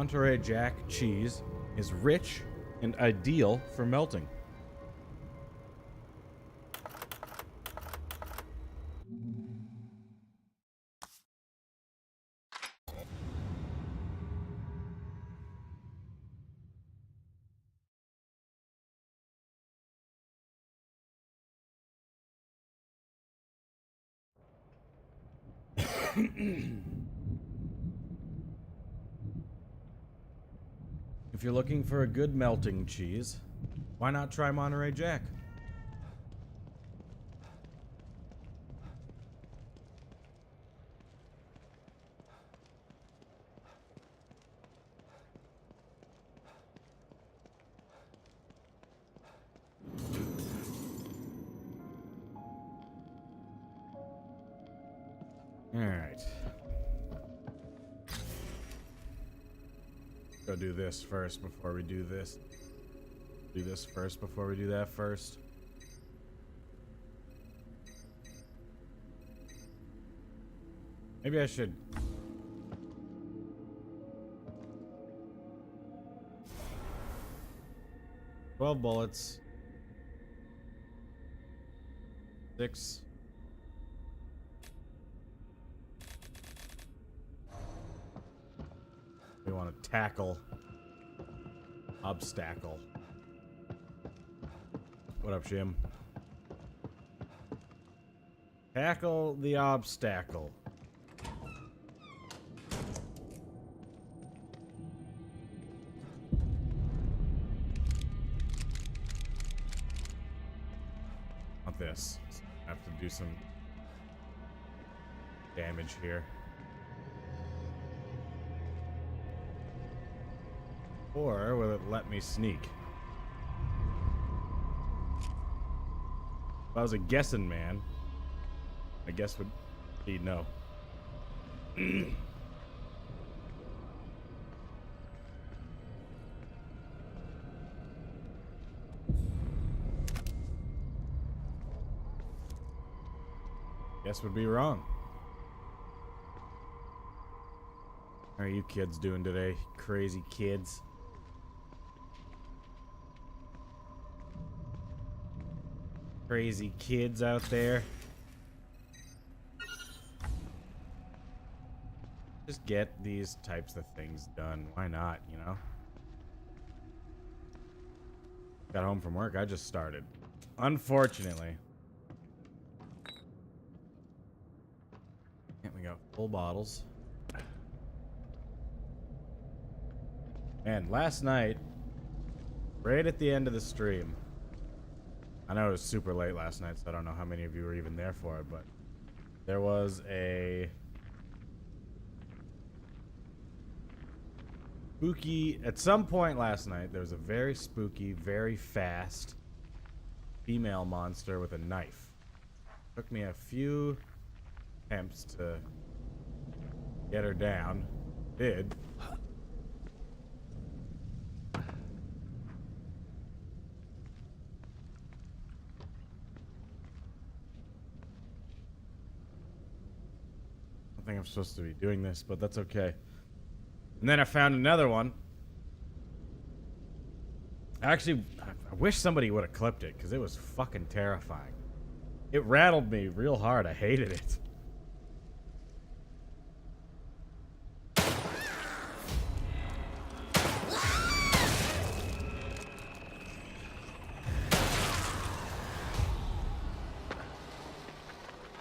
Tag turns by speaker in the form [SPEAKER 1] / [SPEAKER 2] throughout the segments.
[SPEAKER 1] Monterey Jack cheese is rich and ideal for melting. If you're looking for a good melting cheese, why not try Monterey Jack? Alright. Go do this first before we do this. Do this first before we do that first. Maybe I should... $12 bullets. 6. We want to tackle. Obstacle. What up, Jim? Tackle the obstacle. Not this. I have to do some damage here. Or will it let me sneak? If I was a guessing man, I guess would be no. Guess would be wrong. How are you kids doing today? Crazy kids. Crazy kids out there. Just get these types of things done. Why not, you know? Got home from work. I just started. Unfortunately. And we got full bottles. And last night, right at the end of the stream, I know it was super late last night, so I don't know how many of you were even there for it, but there was a spooky, at some point last night, there was a very spooky, very fast female monster with a knife. Took me a few attempts to get her down. Did. I think I'm supposed to be doing this, but that's okay. And then I found another one. Actually, I wish somebody would have clipped it, because it was fucking terrifying. It rattled me real hard. I hated it.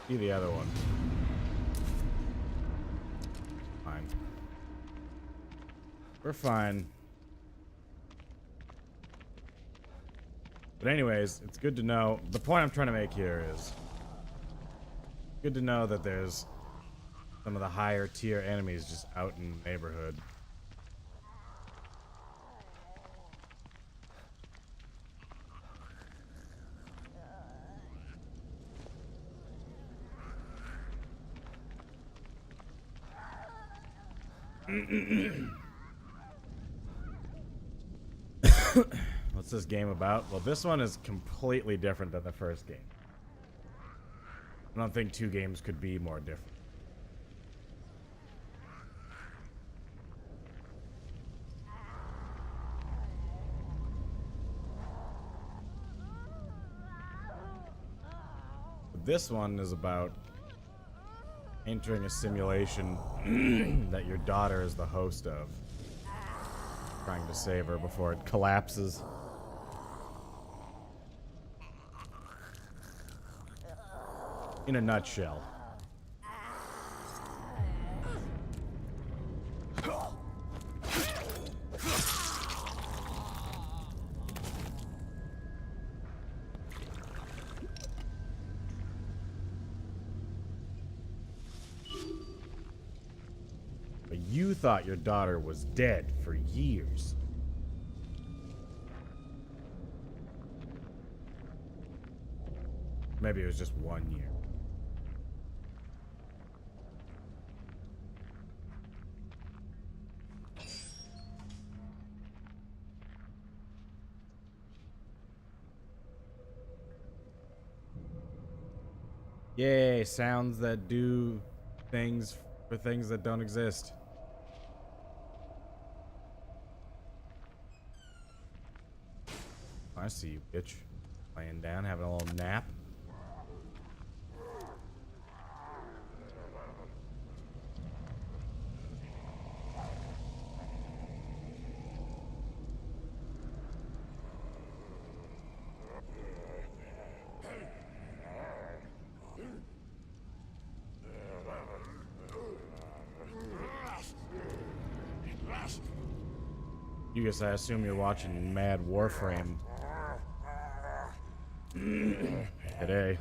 [SPEAKER 1] See the other one. Fine. We're fine. But anyways, it's good to know. The point I'm trying to make here is good to know that there's some of the higher tier enemies just out in the neighborhood. What's this game about? Well, this one is completely different than the first game. I don't think two games could be more different. this one is about entering a simulation that your daughter is the host of. Trying to save her before it collapses. In a nutshell. But you thought your daughter was dead for years. Maybe it was just 1 year. Yay, sounds that do things for things that don't exist. I see you, bitch. Laying down, having a little nap. You guess I assume you're watching Mad Warframe today.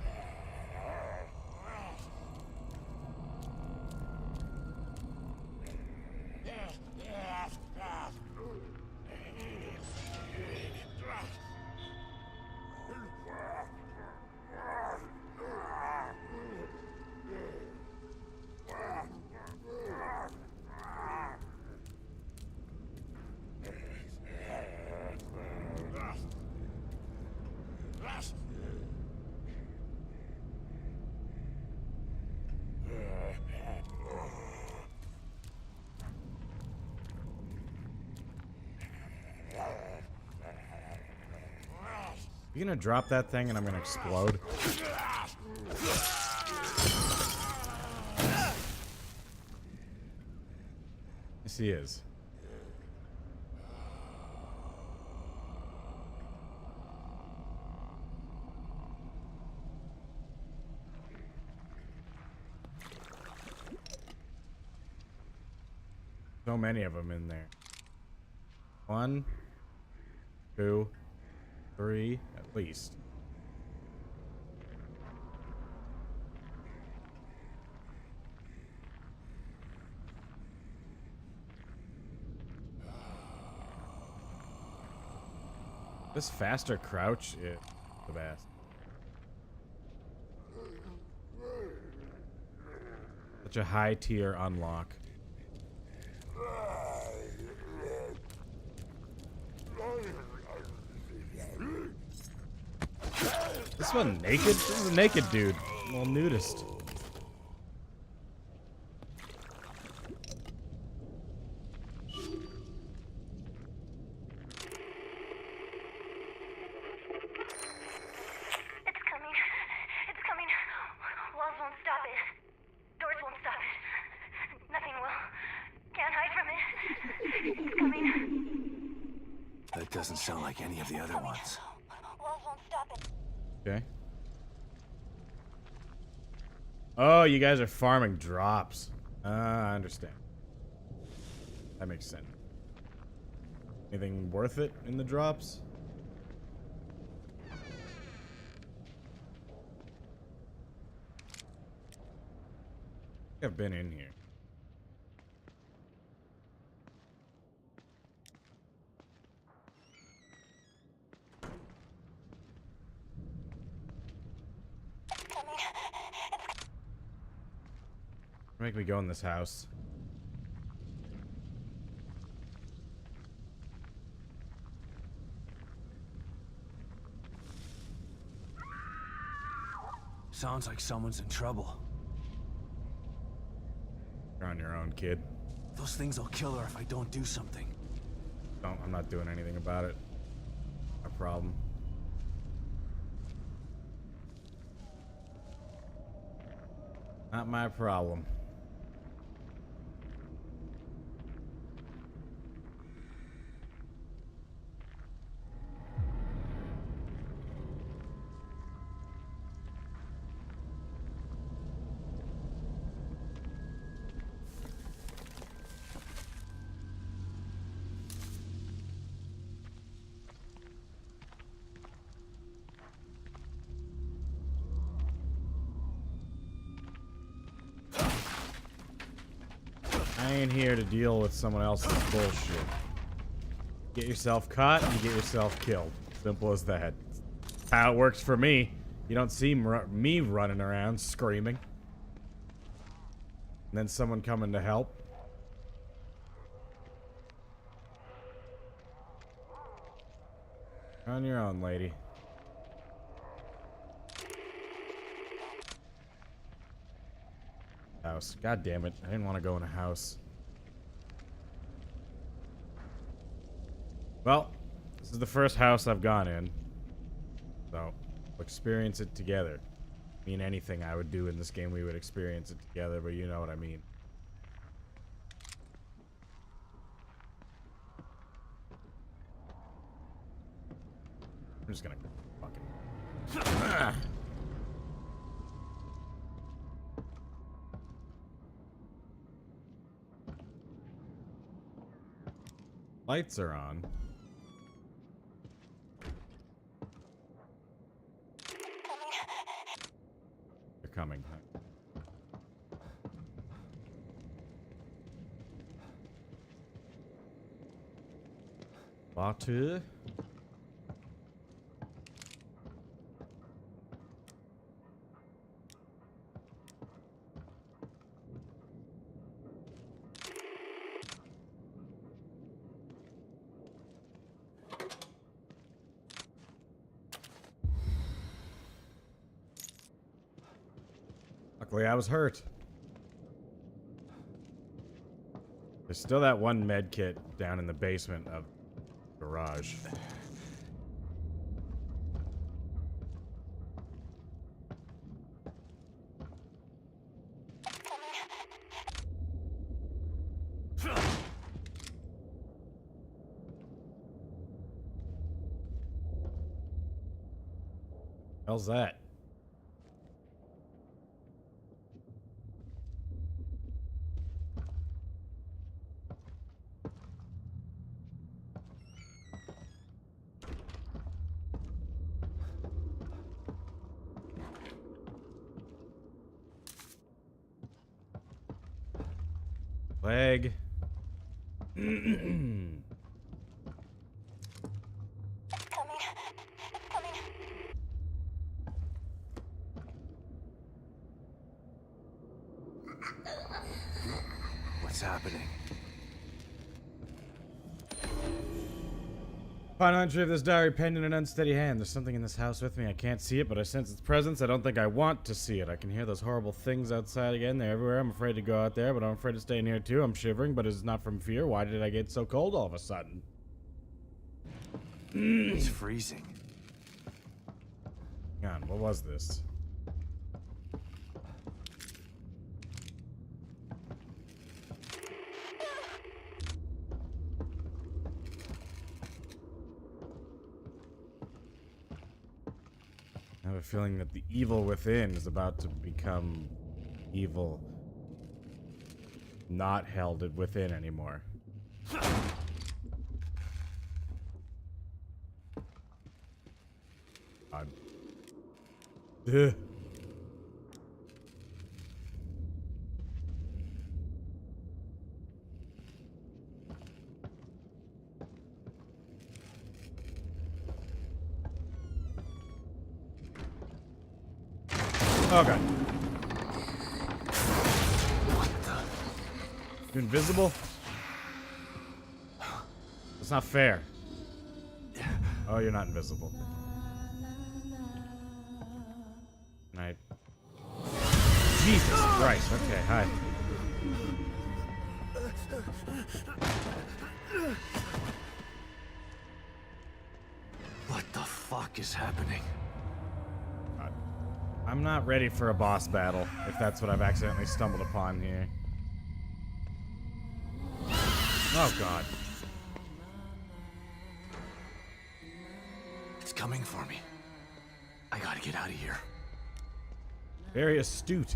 [SPEAKER 1] You gonna drop that thing and I'm gonna explode? Yes, he is. So many of them in there. 1, 2, 3, at least. This faster crouch is the best. Such a high tier unlock. This one naked? This is a naked dude. A little nudist.
[SPEAKER 2] It's coming. It's coming. Walls won't stop it. Doors won't stop it. Nothing will. Can't hide from it. It's coming.
[SPEAKER 3] That doesn't sound like any of the other ones.
[SPEAKER 2] Walls won't stop it.
[SPEAKER 1] Okay. Oh, you guys are farming drops. I understand. That makes sense. Anything worth it in the drops? I've been in here. Make me go in this house.
[SPEAKER 3] Sounds like someone's in trouble.
[SPEAKER 1] You're on your own, kid.
[SPEAKER 3] Those things will kill her if I don't do something.
[SPEAKER 1] I'm not doing anything about it. No problem. Not my problem. I ain't here to deal with someone else's bullshit. Get yourself caught and you get yourself killed. Simple as that. How it works for me. You don't see me running around screaming. And then someone coming to help. On your own, lady. House. God damn it. I didn't want to go in a house. Well, this is the first house I've gone in. So, we'll experience it together. I mean, anything I would do in this game, we would experience it together, but you know what I mean. I'm just gonna fucking... Lights are on. They're coming. Water. Luckily, I was hurt. There's still that one med kit down in the basement of the garage. Hell's that? Leg.
[SPEAKER 2] Coming. Coming.
[SPEAKER 3] What's happening?
[SPEAKER 1] Final entry of this diary penned in an unsteady hand. There's something in this house with me. I can't see it, but I sense its presence. I don't think I want to see it. I can hear those horrible things outside again. They're everywhere. I'm afraid to go out there, but I'm afraid to stay in here too. I'm shivering, but it's not from fear. Why did I get so cold all of a sudden?
[SPEAKER 3] It's freezing.
[SPEAKER 1] Hang on, what was this? I have a feeling that the evil within is about to become evil not held within anymore. God. Ugh. Oh god. You invisible? That's not fair. Oh, you're not invisible. Night. Jesus Christ. Okay, hi.
[SPEAKER 3] What the fuck is happening?
[SPEAKER 1] I'm I'm not ready for a boss battle, if that's what I've accidentally stumbled upon here. Oh god.
[SPEAKER 3] It's coming for me. I gotta get out of here.
[SPEAKER 1] Very astute.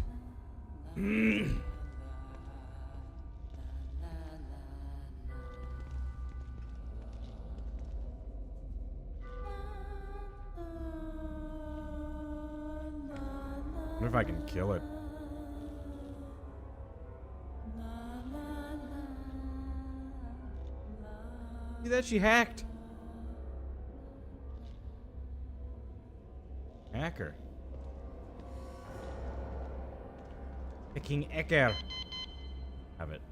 [SPEAKER 1] What if I can kill it? See that? She hacked. Hacker. The King Ecker. Have it.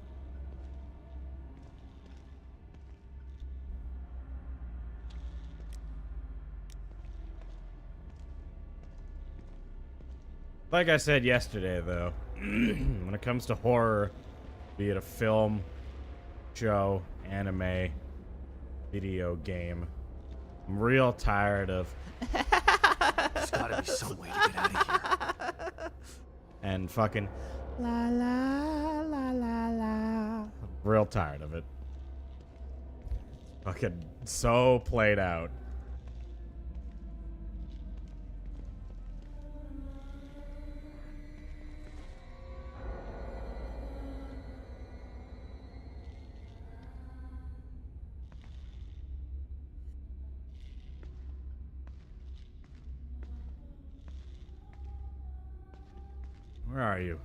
[SPEAKER 1] Like I said yesterday, though, when it comes to horror, be it a film, show, anime, video game, I'm real tired of.
[SPEAKER 3] There's gotta be some way to get out of here.
[SPEAKER 1] And fucking la la la la la. I'm real tired of it. Fucking so played out. Where are you?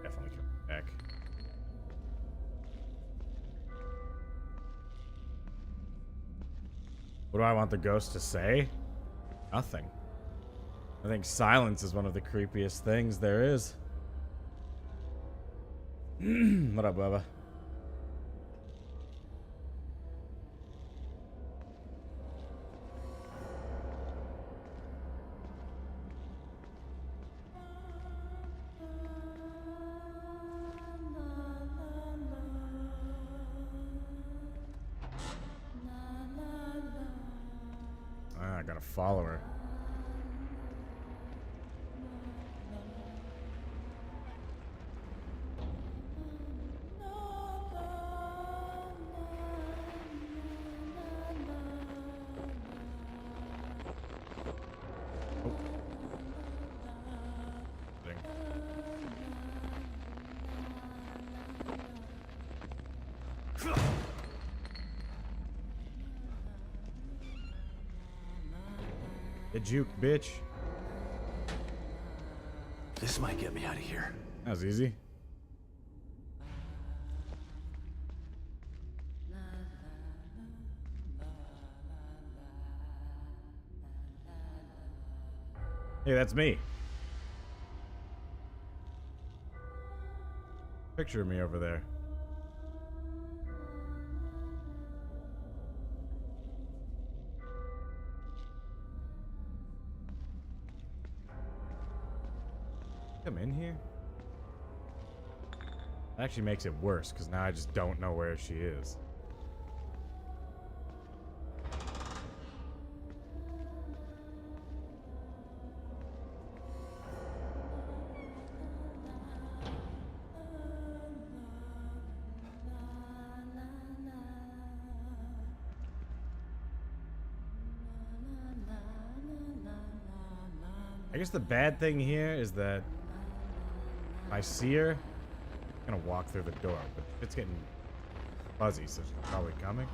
[SPEAKER 1] Definitely come back. What do I want the ghost to say? Nothing. I think silence is one of the creepiest things there is. What up, Bubba? I gotta follow her. Oh. Ding. The juke, bitch.
[SPEAKER 3] This might get me out of here.
[SPEAKER 1] That was easy. Hey, that's me. Picture of me over there. Come in here? That actually makes it worse, because now I just don't know where she is. I guess the bad thing here is that if I see her, I'm gonna walk through the door, but it's getting fuzzy, so she's probably coming.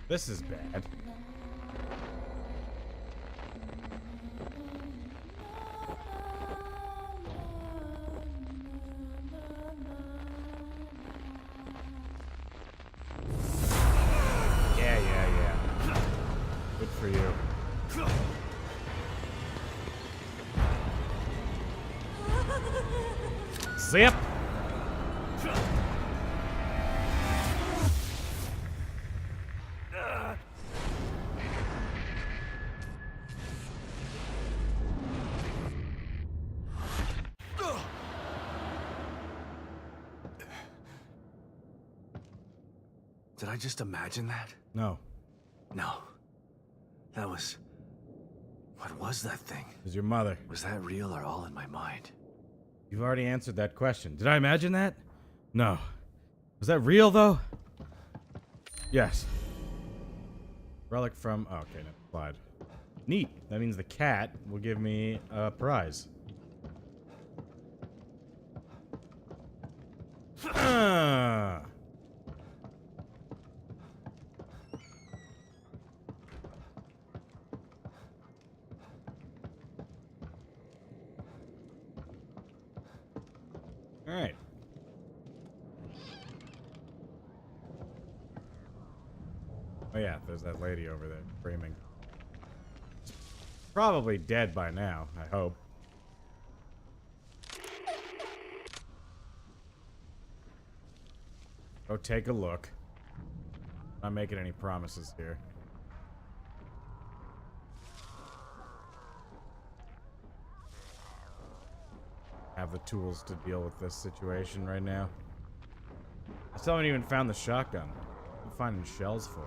[SPEAKER 1] This is bad. Yeah. Good for you. Zip!
[SPEAKER 3] Did I just imagine that?
[SPEAKER 1] No.
[SPEAKER 3] No. That was... What was that thing?
[SPEAKER 1] It was your mother.
[SPEAKER 3] Was that real or all in my mind?
[SPEAKER 1] You've already answered that question. Did I imagine that? No. Was that real, though? Yes. Relic from... Oh, okay, never applied. Neat. That means the cat will give me a prize. Ah. All right. Oh yeah, there's that lady over there screaming. Probably dead by now, I hope. Go take a look. Not making any promises here. Have the tools to deal with this situation right now. I still haven't even found the shotgun. I'm finding shells for it.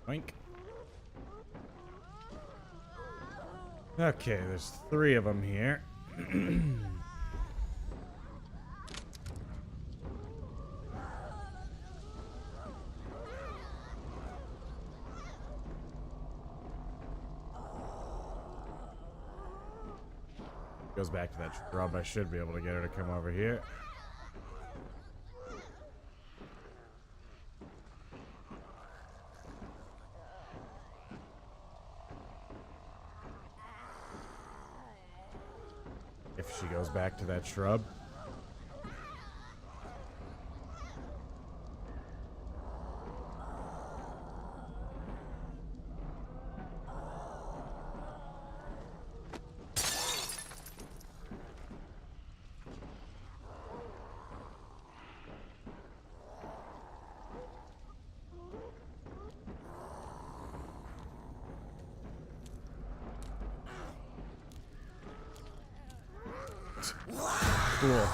[SPEAKER 1] Boink. Okay, there's 3 of them here. Goes back to that shrub. I should be able to get her to come over here. If she goes back to that shrub. Cool.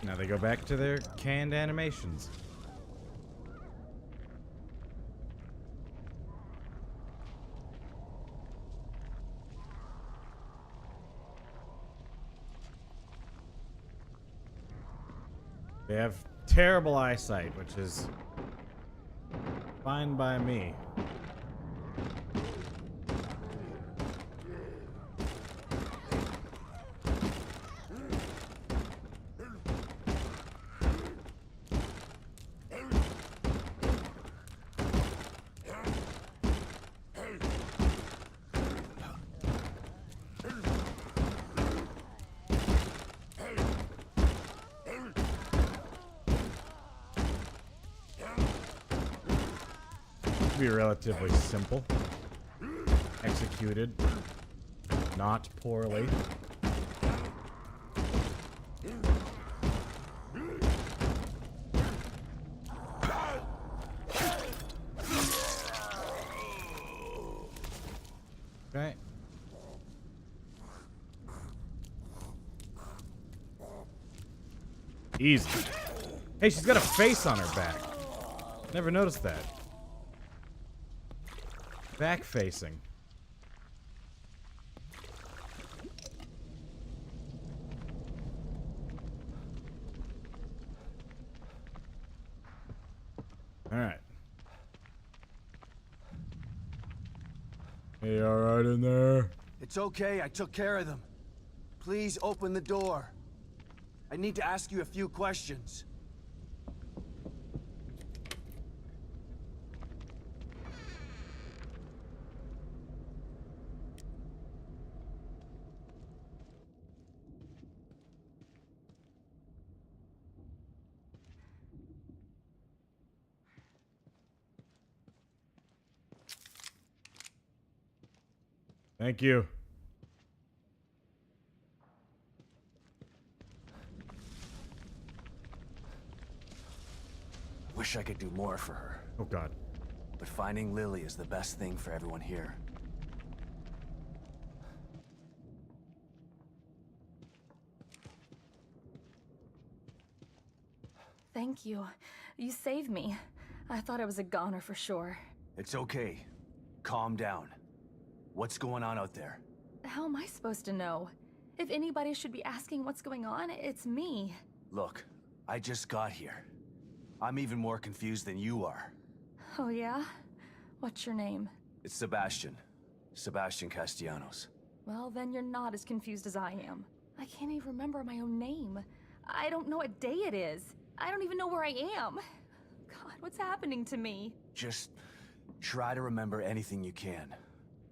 [SPEAKER 1] Now they go back to their canned animations. They have terrible eyesight, which is fine by me. be relatively simple. Executed. Not poorly. Okay. Easy. Hey, she's got a face on her back. Never noticed that. Back facing. All right. Hey, all right in there?
[SPEAKER 3] It's okay, I took care of them. Please open the door. I need to ask you a few questions.
[SPEAKER 1] Thank you.
[SPEAKER 3] Wish I could do more for her,
[SPEAKER 1] Oh, God.
[SPEAKER 3] but finding Lily is the best thing for everyone here.
[SPEAKER 4] Thank you. You saved me. I thought I was a goner for sure.
[SPEAKER 3] It's okay. Calm down. What's going on out there?
[SPEAKER 4] How am I supposed to know? If anybody should be asking what's going on, it's me.
[SPEAKER 3] Look, I just got here. I'm even more confused than you are.
[SPEAKER 4] Oh yeah? What's your name?
[SPEAKER 3] It's Sebastian. Sebastian Castellanos.
[SPEAKER 4] Well, then you're not as confused as I am. I can't even remember my own name. I don't know what day it is. I don't even know where I am. God, what's happening to me?
[SPEAKER 3] Just try to remember anything you can.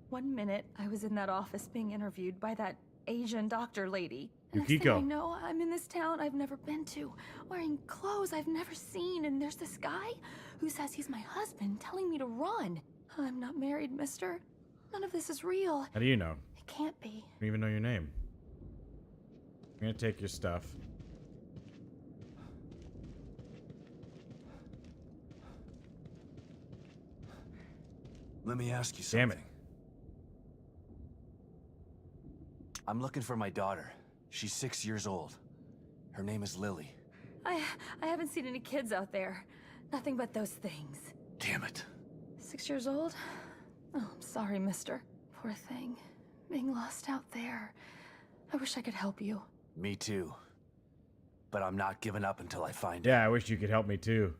[SPEAKER 4] 1 minute, I was in that office being interviewed by that Asian doctor lady. Next thing
[SPEAKER 1] Yukiko.
[SPEAKER 4] I know, I'm in this town I've never been to, wearing clothes I've never seen, and there's this guy who says he's my husband, telling me to run. I'm not married, mister. None of this is real.
[SPEAKER 1] How do you know?
[SPEAKER 4] It can't be.
[SPEAKER 1] I don't even know your name. I'm gonna take your stuff.
[SPEAKER 3] Let me ask you
[SPEAKER 1] Damn
[SPEAKER 3] something.
[SPEAKER 1] it.
[SPEAKER 3] I'm looking for my daughter. She's 6 years old. Her name is Lily.
[SPEAKER 4] I haven't seen any kids out there. Nothing but those things.
[SPEAKER 3] Damn it.
[SPEAKER 4] 6 years old? Oh, I'm sorry, mister. Poor thing. Being lost out there. I wish I could help you.
[SPEAKER 3] Me too. But I'm not giving up until I find her.
[SPEAKER 1] Yeah, I wish you could help me too.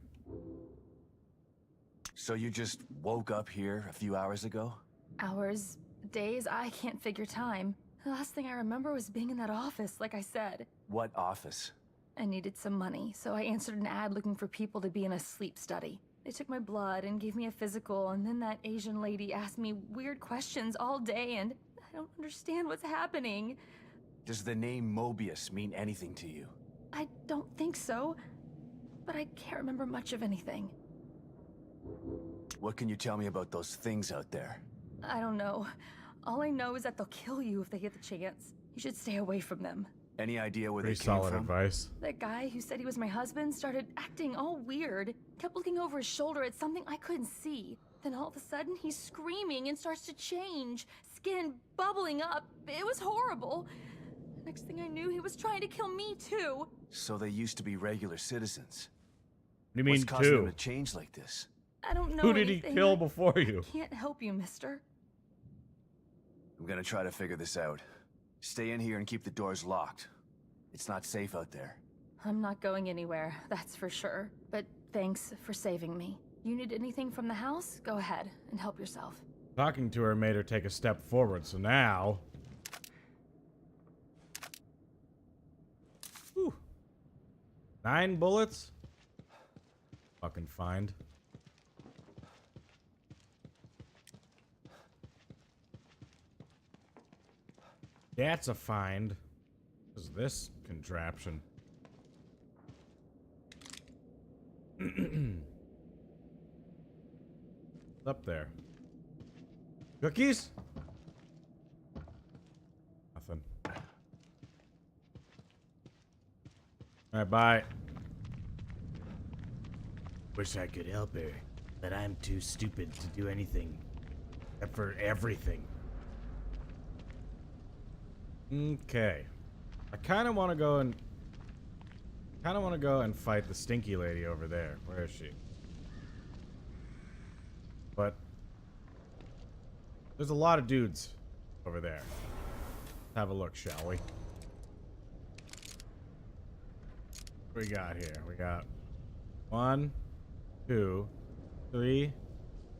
[SPEAKER 3] So you just woke up here a few hours ago?
[SPEAKER 4] Hours, days, I can't figure time. The last thing I remember was being in that office, like I said.
[SPEAKER 3] What office?
[SPEAKER 4] I needed some money, so I answered an ad looking for people to be in a sleep study. They took my blood and gave me a physical, and then that Asian lady asked me weird questions all day, and I don't understand what's happening.
[SPEAKER 3] Does the name Mobius mean anything to you?
[SPEAKER 4] I don't think so, but I can't remember much of anything.
[SPEAKER 3] What can you tell me about those things out there?
[SPEAKER 4] I don't know. All I know is that they'll kill you if they get the chance. You should stay away from them.
[SPEAKER 3] Any idea where
[SPEAKER 1] Pretty
[SPEAKER 3] they came
[SPEAKER 1] solid
[SPEAKER 3] from?
[SPEAKER 1] advice.
[SPEAKER 4] That guy who said he was my husband started acting all weird, kept looking over his shoulder at something I couldn't see. Then all of a sudden, he's screaming and starts to change, skin bubbling up. It was horrible. Next thing I knew, he was trying to kill me too.
[SPEAKER 3] So they used to be regular citizens.
[SPEAKER 1] What do you mean
[SPEAKER 3] What's causing them
[SPEAKER 1] two?
[SPEAKER 3] to change like this?
[SPEAKER 4] I don't know
[SPEAKER 1] Who did he
[SPEAKER 4] anything.
[SPEAKER 1] kill before you?
[SPEAKER 4] Can't help you, mister.
[SPEAKER 3] I'm gonna try to figure this out. Stay in here and keep the doors locked. It's not safe out there.
[SPEAKER 4] I'm not going anywhere, that's for sure. But thanks for saving me. You need anything from the house? Go ahead and help yourself.
[SPEAKER 1] Talking to her made her take a step forward, so now... Whew. 9 bullets? Fucking find. That's a find. What is this contraption? What's up there? Cookies? Nothing. Alright, bye. Wish I could help her, but I'm too stupid to do anything. Except for everything. Okay. I kind of want to go and fight the stinky lady over there. Where is she? But there's a lot of dudes over there. Let's have a look, shall we? What we got here? We got 1, 2, 3,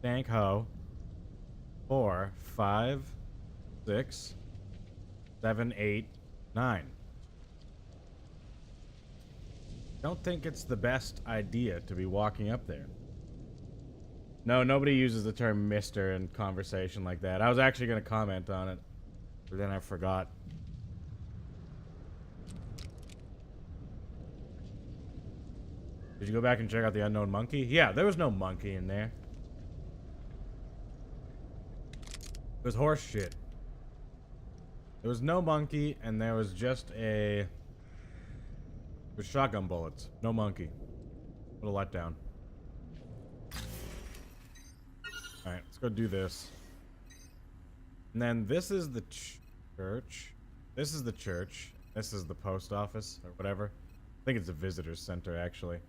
[SPEAKER 1] dank hoe, 4, 5, 6, 7, 8, 9. Don't think it's the best idea to be walking up there. No, nobody uses the term mister in conversation like that. I was actually going to comment on it, but then I forgot. Did you go back and check out the unknown monkey? Yeah, there was no monkey in there. It was horse shit. There was no monkey, and there was just a... With shotgun bullets. No monkey. What a letdown. Alright, let's go do this. And then this is the church. This is the church. This is the post office, or whatever. I think it's a visitor's center, actually.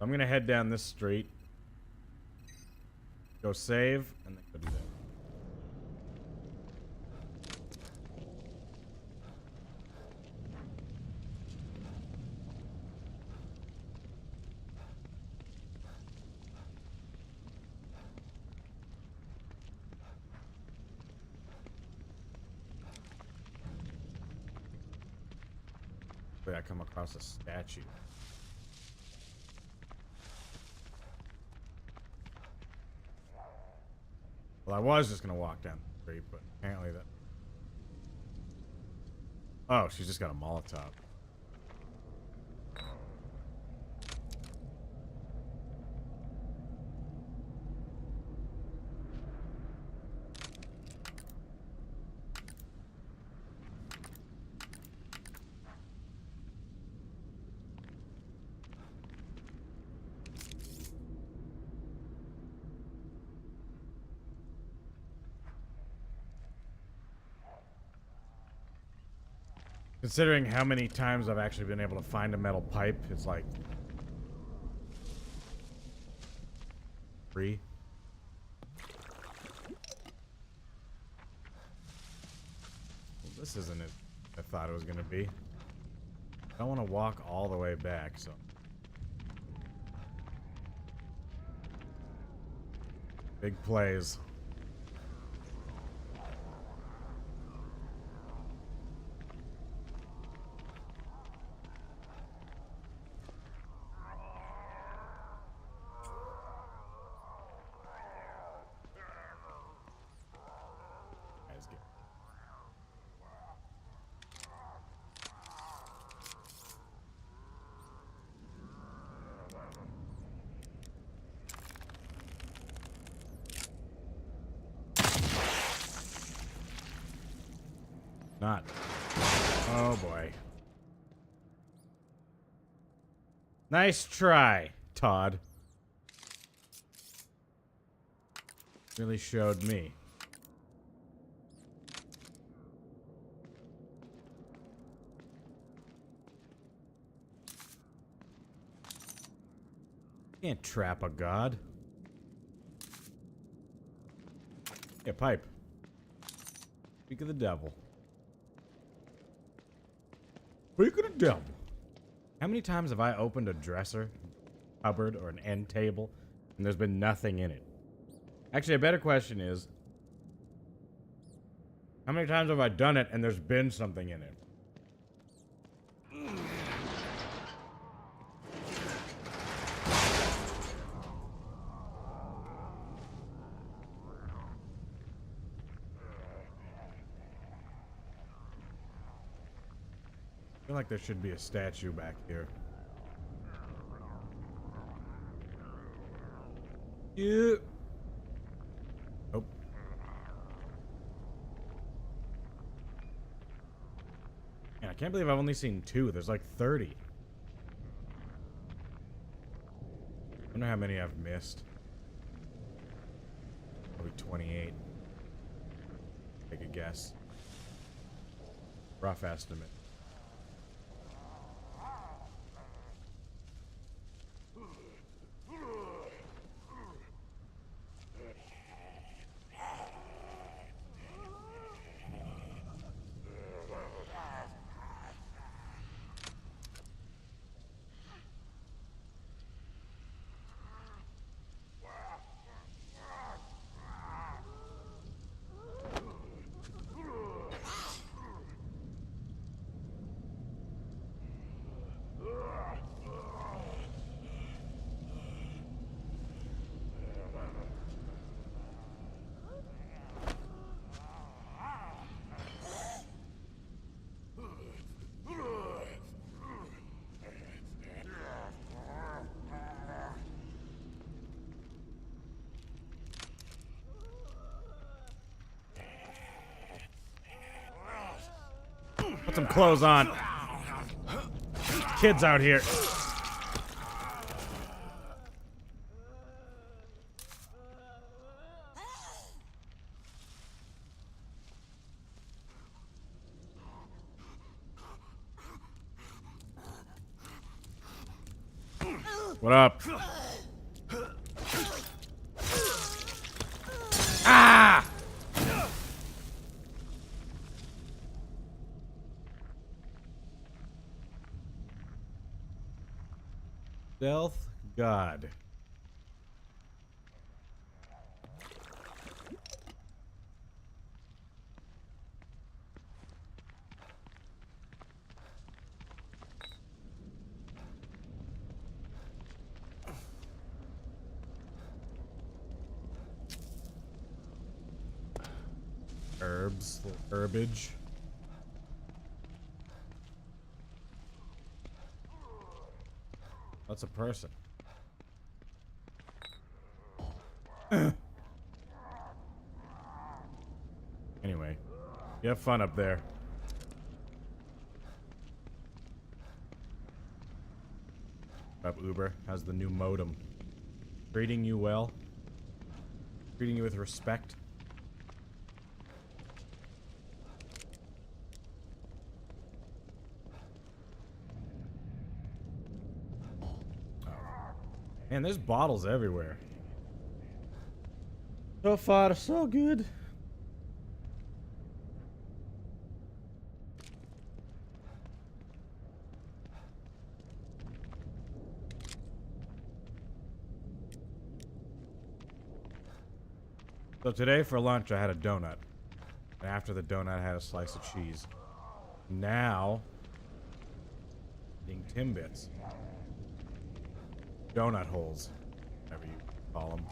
[SPEAKER 1] I'm gonna head down this street. Go save, and then go do that. I come across a statue. Well, I was just gonna walk down the street, but apparently that... Oh, she's just got a Molotov. Considering how many times I've actually been able to find a metal pipe, it's like... 3. Well, this isn't it I thought it was gonna be. I don't want to walk all the way back, so... Big plays. Not. Oh boy. Nice try, Todd. Really showed me. Can't trap a god. Yeah, pipe. Speak of the devil. Speak of the devil. How many times have I opened a dresser, cupboard, or an end table, and there's been nothing in it? Actually, a better question is, how many times have I done it and there's been something in it? I feel like there should be a statue back here. Yeah. Can't believe I've only seen 2. There's like 30. Wonder how many I've missed. Probably 28. Take a guess. Rough estimate. Put some clothes on. Kids out here. What up? Ah! Stealth God. Herbs, little herbage. That's a person. Anyway, you have fun up there. Up Uber, how's the new modem? Treating you well? Treating you with respect? Man, there's bottles everywhere. So far, so good. So today for lunch I had a donut. And after the donut I had a slice of cheese. Now, eating Timbits. Donut holes, whatever you call them.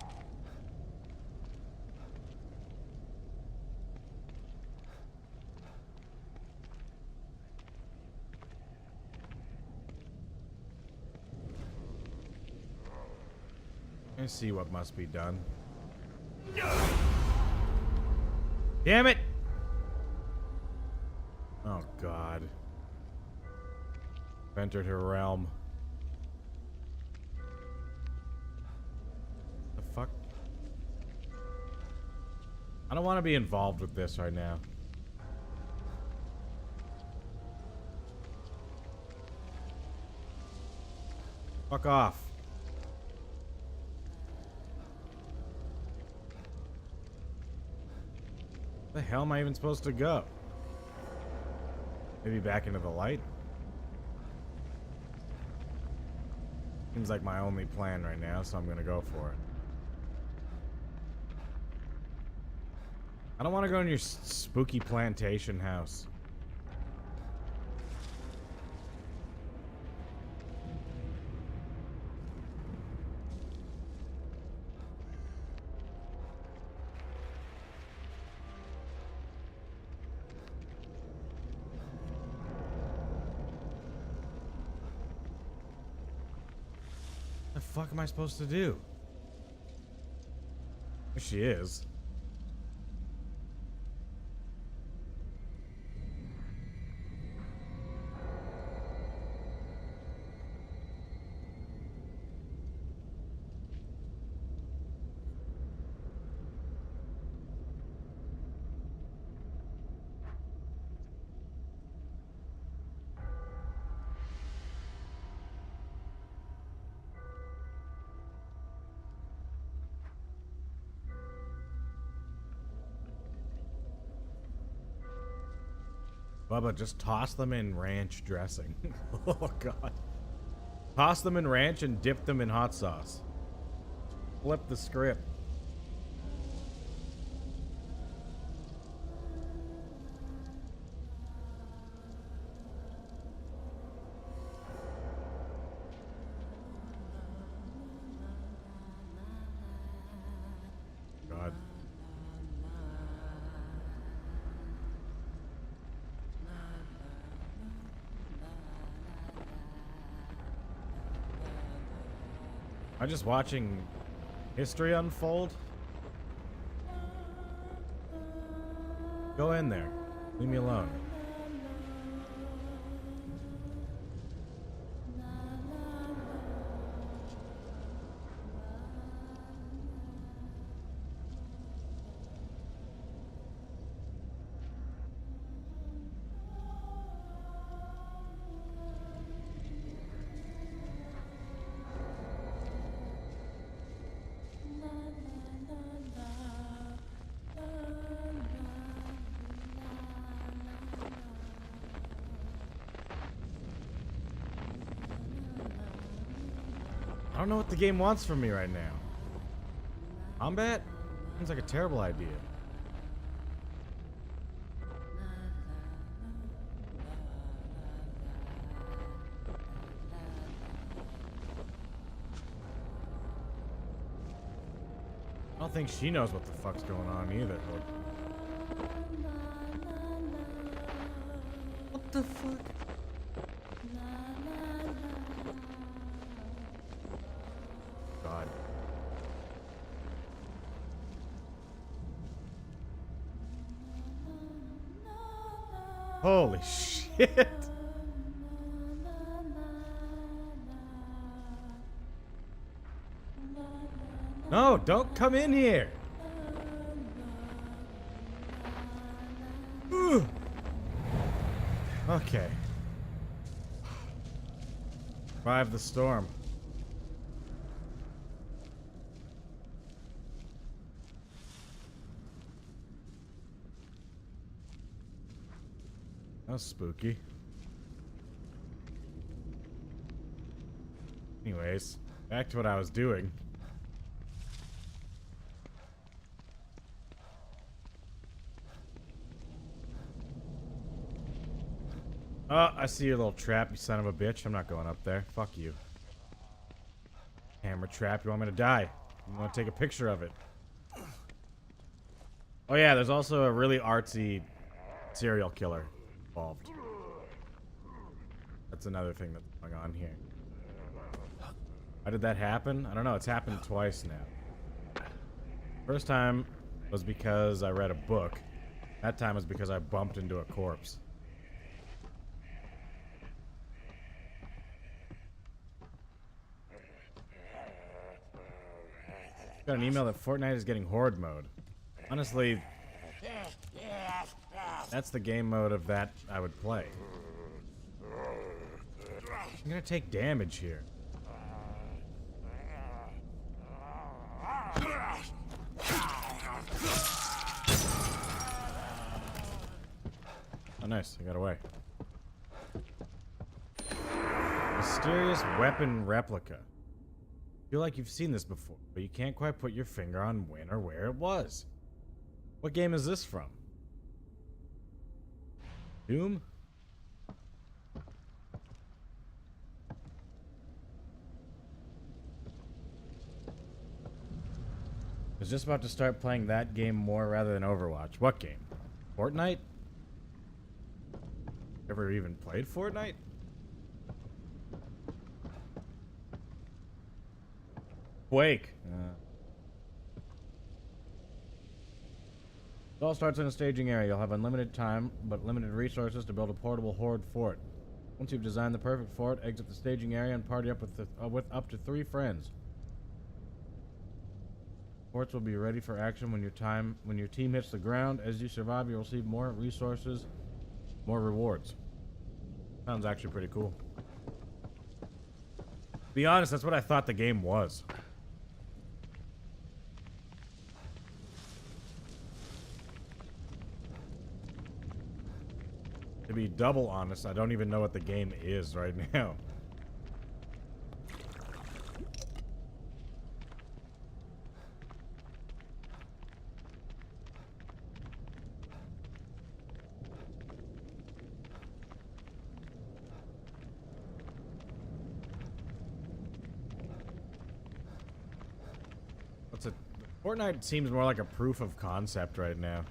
[SPEAKER 1] Let's see what must be done. Damn it! Oh God. Entered her realm. The fuck? I don't want to be involved with this right now. Fuck off. Where the hell am I even supposed to go? Maybe back into the light? Seems like my only plan right now, so I'm gonna go for it. I don't want to go in your spooky plantation house. The fuck am I supposed to do? There she is. Bubba, just toss them in ranch dressing. Oh, God. Toss them in ranch and dip them in hot sauce. Flip the script. God. I'm just watching history unfold. Go in there. Leave me alone. I don't know what the game wants from me right now. Combat? Seems like a terrible idea. I don't think she knows what the fuck's going on either. What the fuck? God. Holy shit. No, don't come in here. Ugh. Okay. Survive the storm. That was spooky. Anyways, back to what I was doing. Oh, I see your little trap, you son of a bitch. I'm not going up there. Fuck you. Camera trap, you want me to die? You want to take a picture of it? Oh yeah, there's also a really artsy serial killer involved. That's another thing that's going on here. How did that happen? I don't know, it's happened twice now. First time was because I read a book. That time was because I bumped into a corpse. Got an email that Fortnite is getting horde mode. Honestly, that's the game mode of that I would play. I'm gonna take damage here. Oh nice, I got away. Mysterious weapon replica. Feel like you've seen this before, but you can't quite put your finger on when or where it was. What game is this from? Doom? I was just about to start playing that game more rather than Overwatch. What game? Fortnite? Ever even played Fortnite? Quake. It all starts in a staging area. You'll have unlimited time, but limited resources to build a portable horde fort. Once you've designed the perfect fort, exit the staging area and party up with up to 3 friends. Forts will be ready for action when your team hits the ground. As you survive, you'll receive more resources, more rewards. Sounds actually pretty cool. To be honest, that's what I thought the game was. To be double honest, I don't even know what the game is right now. What's it? Fortnite seems more like a proof of concept right now.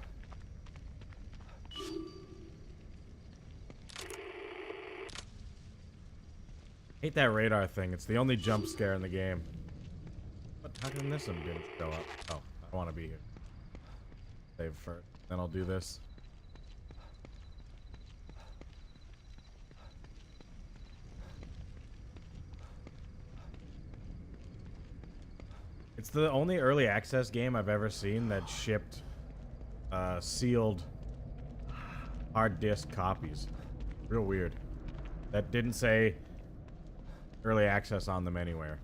[SPEAKER 1] Hate that radar thing. It's the only jump scare in the game. But how come this one didn't show up? Oh, I want to be here. Save first. Then I'll do this. It's the only early access game I've ever seen that shipped sealed hard disk copies. Real weird. That didn't say early access on them anywhere.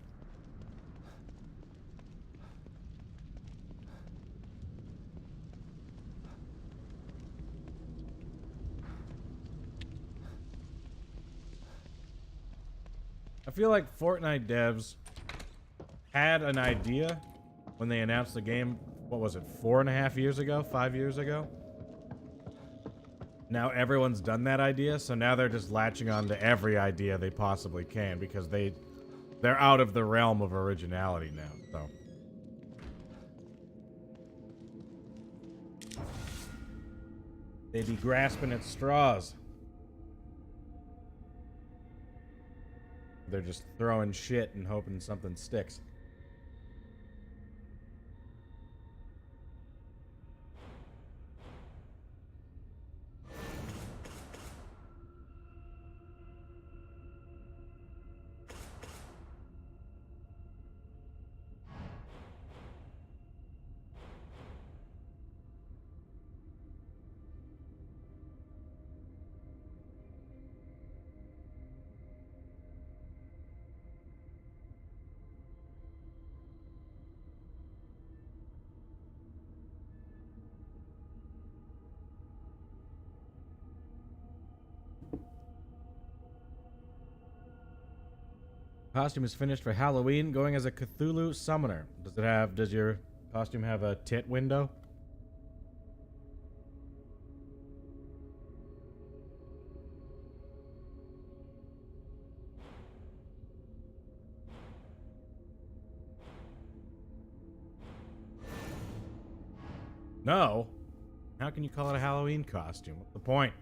[SPEAKER 1] I feel like Fortnite devs had an idea when they announced the game, what was it, 4.5 years ago? 5 years ago? Now everyone's done that idea, so now they're just latching on to every idea they possibly can because they're out of the realm of originality now, so. They be grasping at straws. They're just throwing shit and hoping something sticks. Costume is finished for Halloween, going as a Cthulhu summoner. Does your costume have a tit window? No. How can you call it a Halloween costume? What's the point?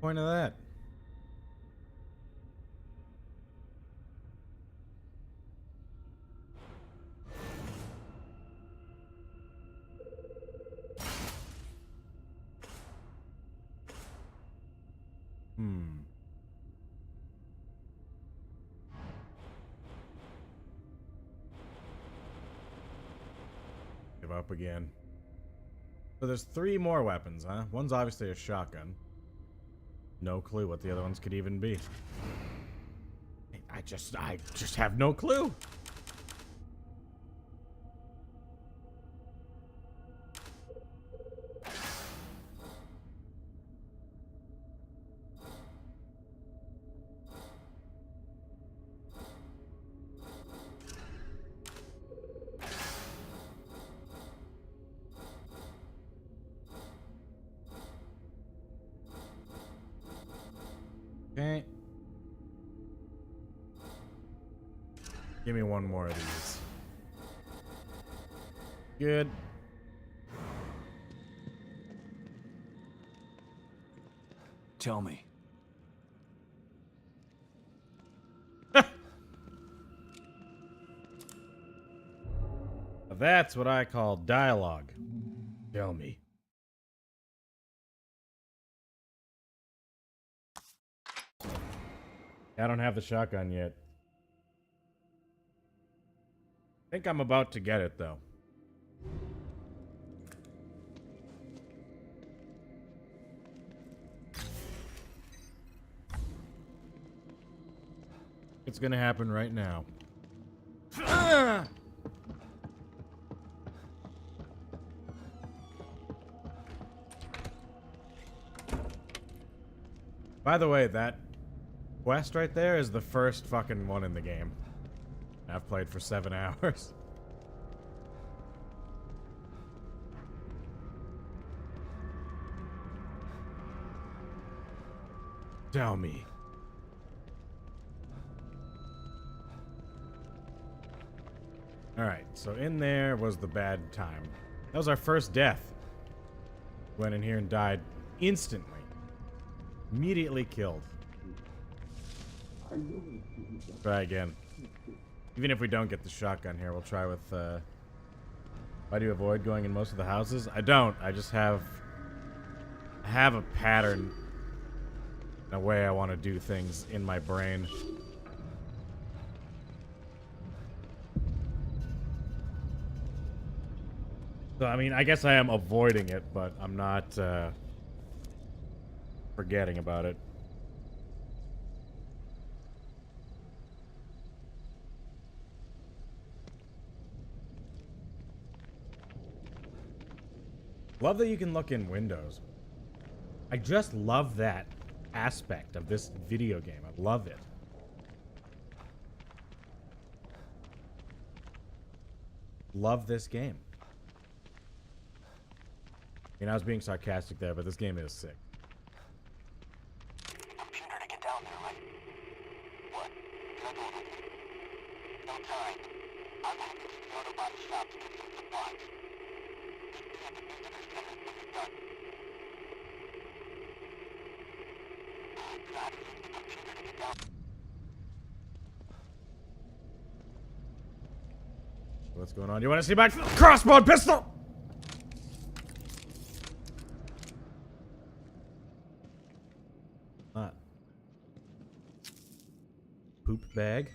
[SPEAKER 1] Point of that? Give up again. So there's 3 more weapons, huh? One's obviously a shotgun. No clue what the other ones could even be. I just have no clue. Okay. Give me one more of these. Good.
[SPEAKER 3] Tell me.
[SPEAKER 1] That's what I call dialogue. Tell me. I don't have the shotgun yet. I think I'm about to get it, though. It's gonna happen right now. Ah! By the way, that quest right there is the first fucking one in the game. I've played for 7 hours. Tell me. Alright, so in there was the bad time. That was our first death. Went in here and died instantly. Immediately killed. Try again. Even if we don't get the shotgun here, we'll try with, why do you avoid going in most of the houses? I don't. I just have a pattern, a way I want to do things in my brain. So, I mean, I guess I am avoiding it, but I'm not, forgetting about it. Love that you can look in windows. I just love that aspect of this video game. I love it. Love this game. I mean, I was being sarcastic there, but this game is sick.
[SPEAKER 5] Computer to get down there, right? What? You're not going with me? No time. I'm heading to the auto body shop to get some supplies. Meet me at the visitor center when you're done. Gotta use the computer to get down.
[SPEAKER 1] What's going on? You want to see my crossbow and pistol? Poop bag.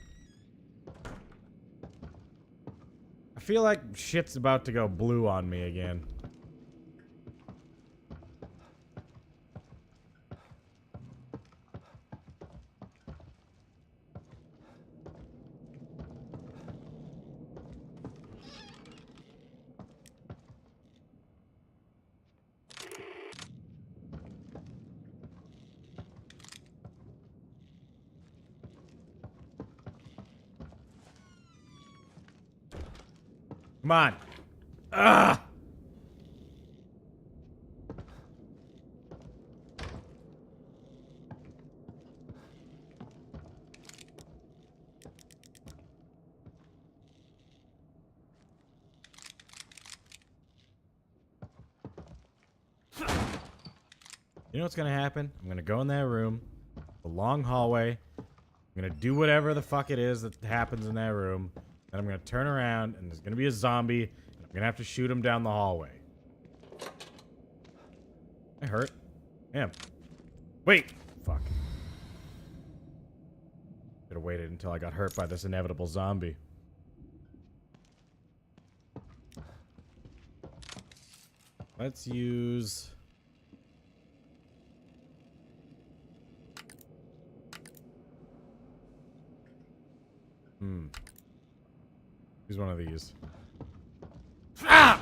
[SPEAKER 1] I feel like shit's about to go blue on me again. Come on. Ugh. You know what's gonna happen? I'm gonna go in that room, the long hallway. I'm gonna do whatever the fuck it is that happens in that room. Then I'm gonna turn around and there's gonna be a zombie. And I'm gonna have to shoot him down the hallway. I hurt. Damn. Wait. Fuck. Should have waited until I got hurt by this inevitable zombie. Let's use... Use one of these. Ah!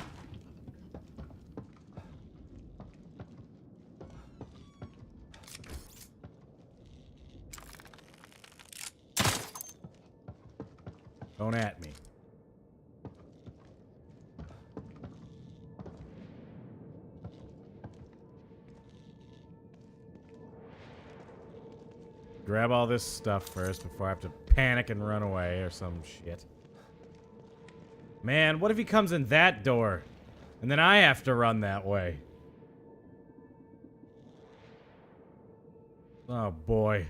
[SPEAKER 1] Don't at me. Grab all this stuff first before I have to panic and run away or some shit. Man, what if he comes in that door? And then I have to run that way. Oh, boy.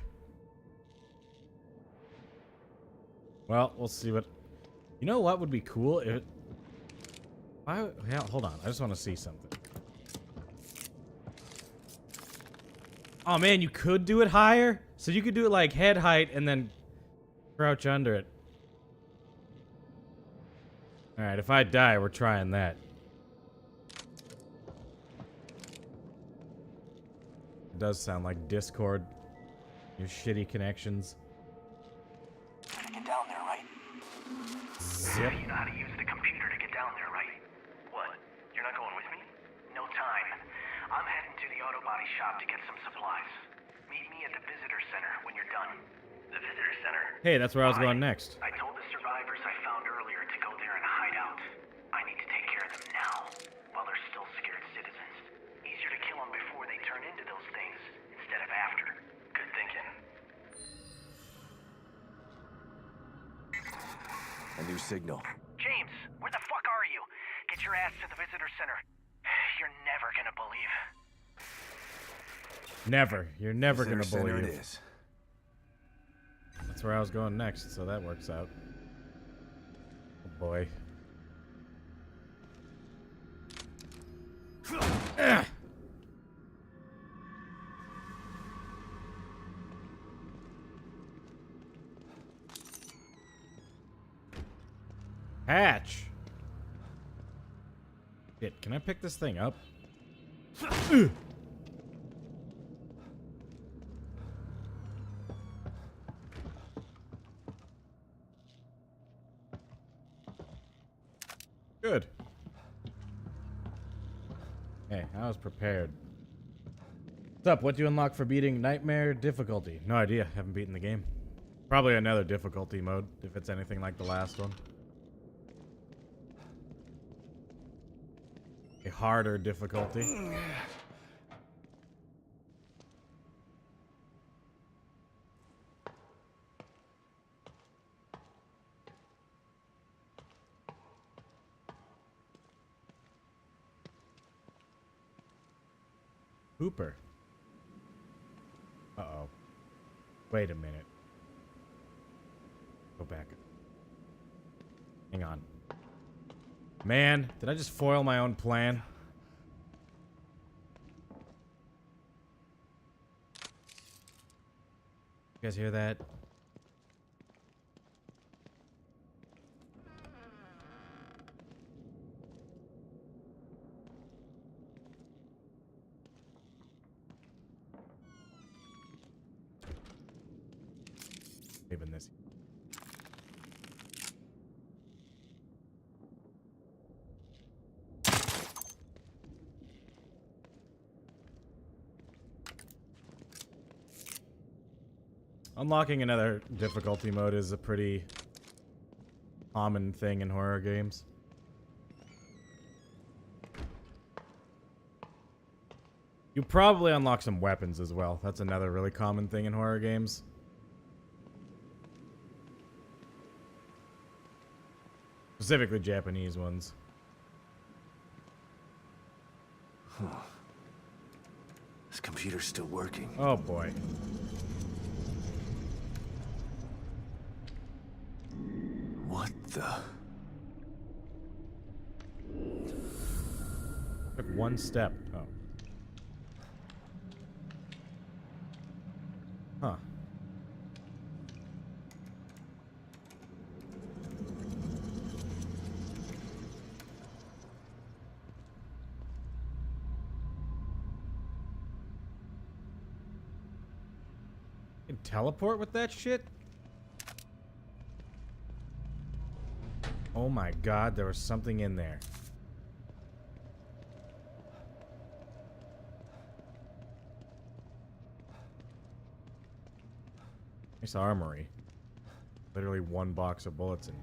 [SPEAKER 1] Well, we'll see what... You know what would be cool? If... Hold on. I just want to see something. Oh, man, you could do it higher? So you could do it like head height and then crouch under it. Alright, if I die, we're trying that. It does sound like Discord. Your shitty connections.
[SPEAKER 5] Get down there, right?
[SPEAKER 1] Zip.
[SPEAKER 5] You know how to use the computer to get down there, right? What? You're not going with me? No time. I'm heading to the auto body shop to get some supplies. Meet me at the
[SPEAKER 1] Hey, that's where I was going next.
[SPEAKER 6] I told the survivors I found earlier to go there and hide out. I need to take care of them now, while they're still scared citizens. Easier to kill them before they turn into those things, instead of after. Good thinking.
[SPEAKER 3] A new signal.
[SPEAKER 6] James, where the fuck are you? Get your ass to the visitor center. You're never gonna believe.
[SPEAKER 1] Never. You're never
[SPEAKER 3] Visitor
[SPEAKER 1] gonna
[SPEAKER 3] center
[SPEAKER 1] believe.
[SPEAKER 3] it is.
[SPEAKER 1] That's where I was going next, so that works out. Oh boy. Ah! Hatch. Shit, can I pick this thing up? Good. Hey, I was prepared. What's up? What do you unlock for beating Nightmare difficulty? No idea. Haven't beaten the game. Probably another difficulty mode, if it's anything like the last one. A harder difficulty. Hooper. Uh-oh. Wait a minute. Go back. Hang on. Man, did I just foil my own plan? You guys hear that? Even this. Unlocking another difficulty mode is a pretty common thing in horror games. You probably unlock some weapons as well. That's another really common thing in horror games. Specifically Japanese ones.
[SPEAKER 3] This computer's still working.
[SPEAKER 1] Oh boy.
[SPEAKER 3] What the?
[SPEAKER 1] Took one step. Oh. Huh. You can teleport with that shit? Oh my god, there was something in there. Nice armory. Literally one box of bullets in.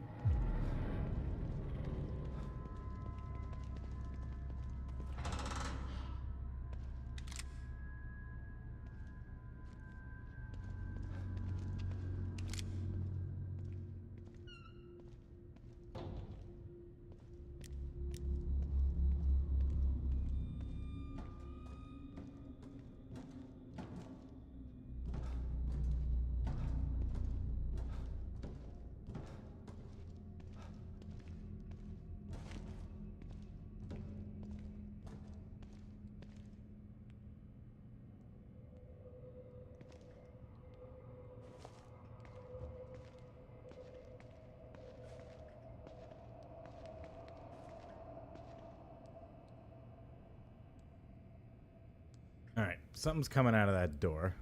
[SPEAKER 1] Alright, something's coming out of that door.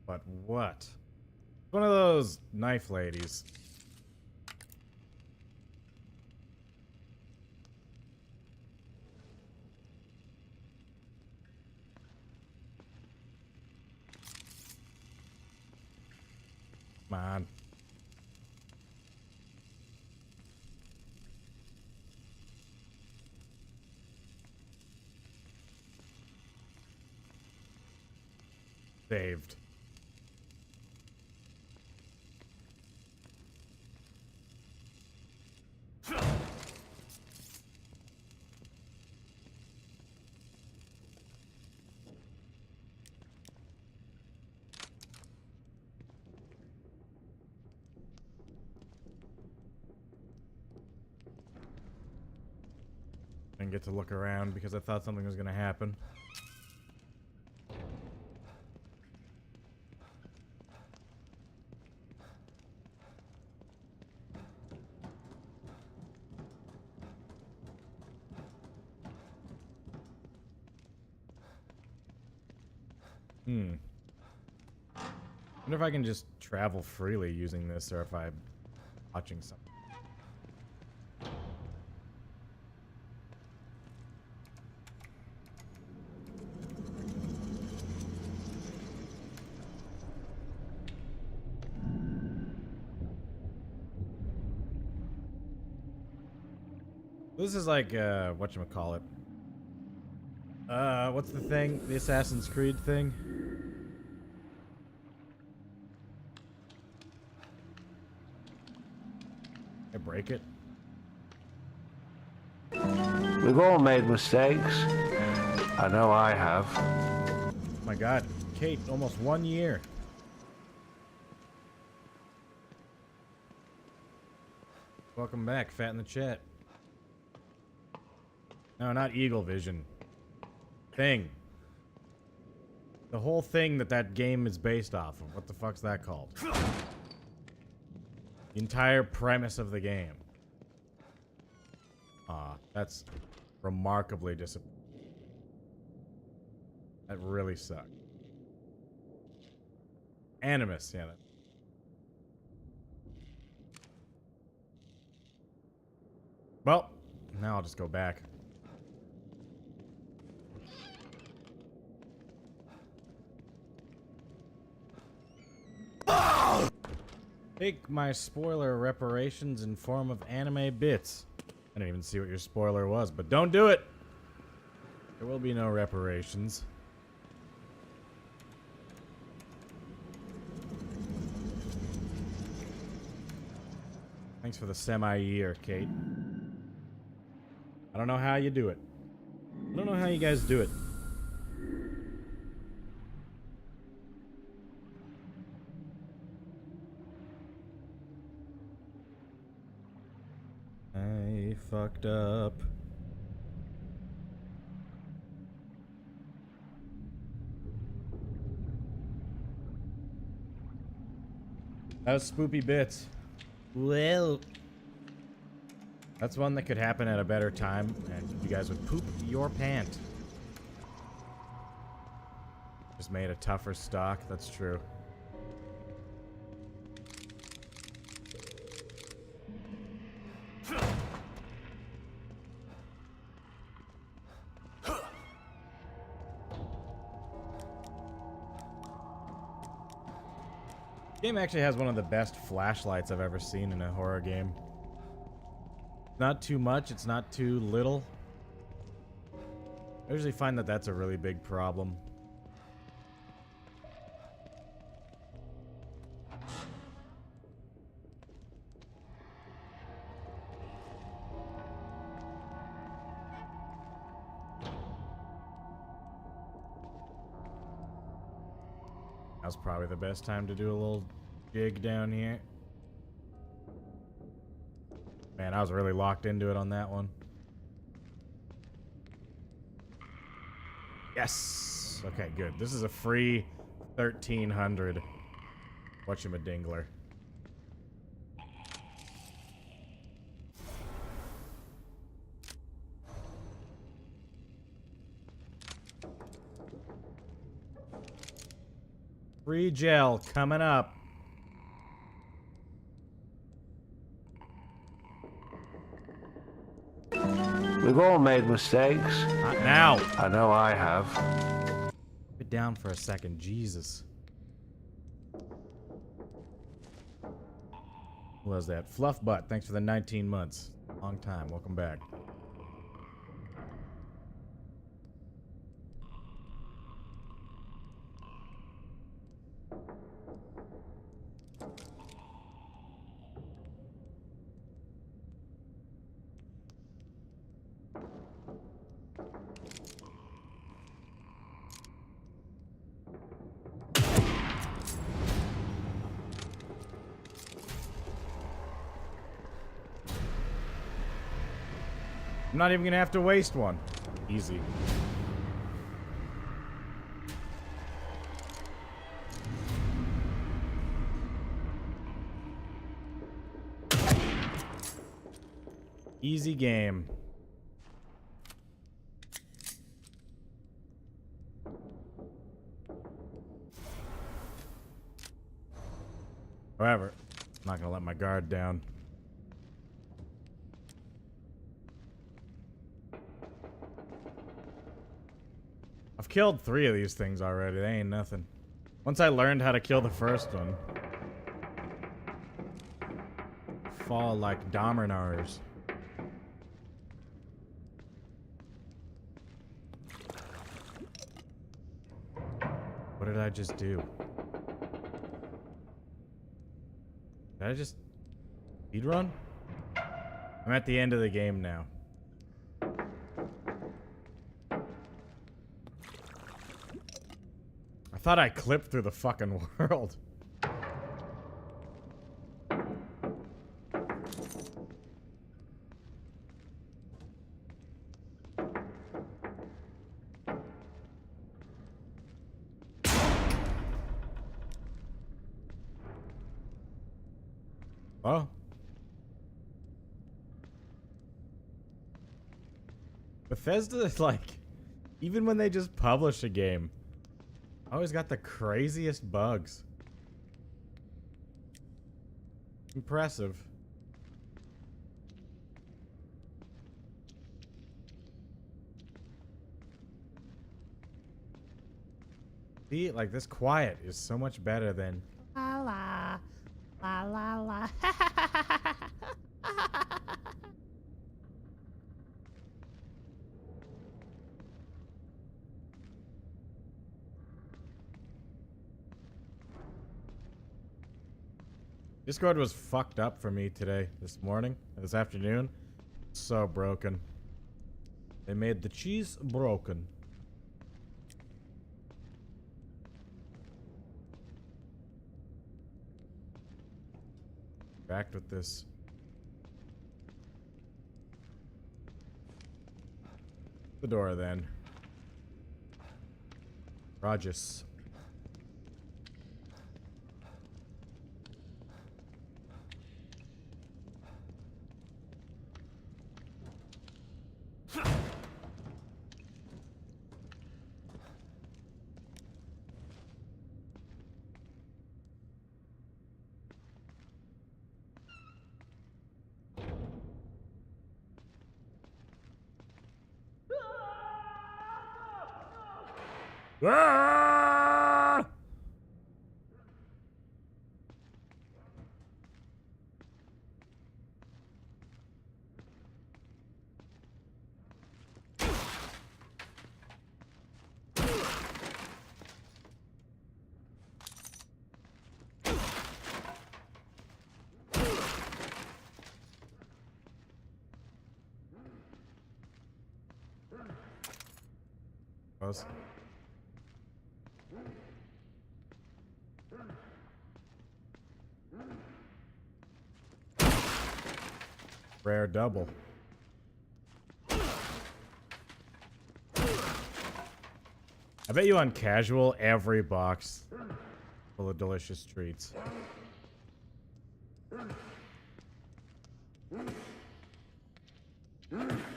[SPEAKER 1] But what? One of those knife ladies. Come on. Saved. Didn't get to look around because I thought something was gonna happen. Wonder if I can just travel freely using this, or if I'm watching something. This is like, whatchamacallit. What's the thing? The Assassin's Creed thing? I break it?
[SPEAKER 7] We've all made mistakes. I know I have.
[SPEAKER 1] Oh my god. Kate, almost 1 year. Welcome back, Fat in the chat. No, not Eagle Vision. Thing. The whole thing that game is based off of. What the fuck's that called? The entire premise of the game. Aw, that's remarkably disappointing. That really sucked. Animus, yeah. Well, now I'll just go back. Take my spoiler reparations in form of anime bits. I didn't even see what your spoiler was, but don't do it! There will be no reparations. Thanks for the semi-year, Kate. I don't know how you do it. I don't know how you guys do it. I fucked up. That was Spoopy Bits. Well, that's one that could happen at a better time, and you guys would poop your pant. Just made a tougher stock, that's true. Game actually has one of the best flashlights I've ever seen in a horror game. Not too much, it's not too little. I usually find that that's a really big problem. Now's probably the best time to do a little jig down here. Man, I was really locked into it on that one. Yes! Okay, good. This is a free 1300. Whatchamadingler. Free gel coming up.
[SPEAKER 7] We've all made mistakes.
[SPEAKER 1] Not now.
[SPEAKER 7] I know I have.
[SPEAKER 1] Put it down for a second. Jesus. Who was that? Fluff Butt. Thanks for the 19 months. Long time. Welcome back. I'm not even gonna have to waste one. Easy. Easy game. However, I'm not gonna let my guard down. I've killed 3 of these things already. They ain't nothing. Once I learned how to kill the first one. Fall like dominoes. What did I just do? Did I just speedrun? I'm at the end of the game now. I thought I clipped through the fucking world. Oh. Bethesda is like, even when they just publish a game, always got the craziest bugs. Impressive. See, like this quiet is so much better than
[SPEAKER 8] La la. La la la.
[SPEAKER 1] Discord was fucked up for me today, this morning, this afternoon. So broken. They made the cheese broken. Back with this. The door then. Rogers. Ah! Close. Rare double. I bet you on casual, every box full of delicious treats.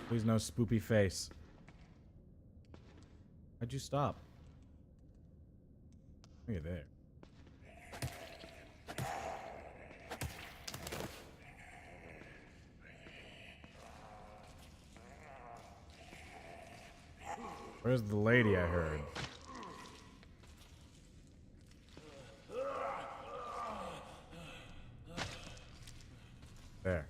[SPEAKER 1] Please no spoopy face. How'd you stop? Look at there. Where's the lady I heard? There.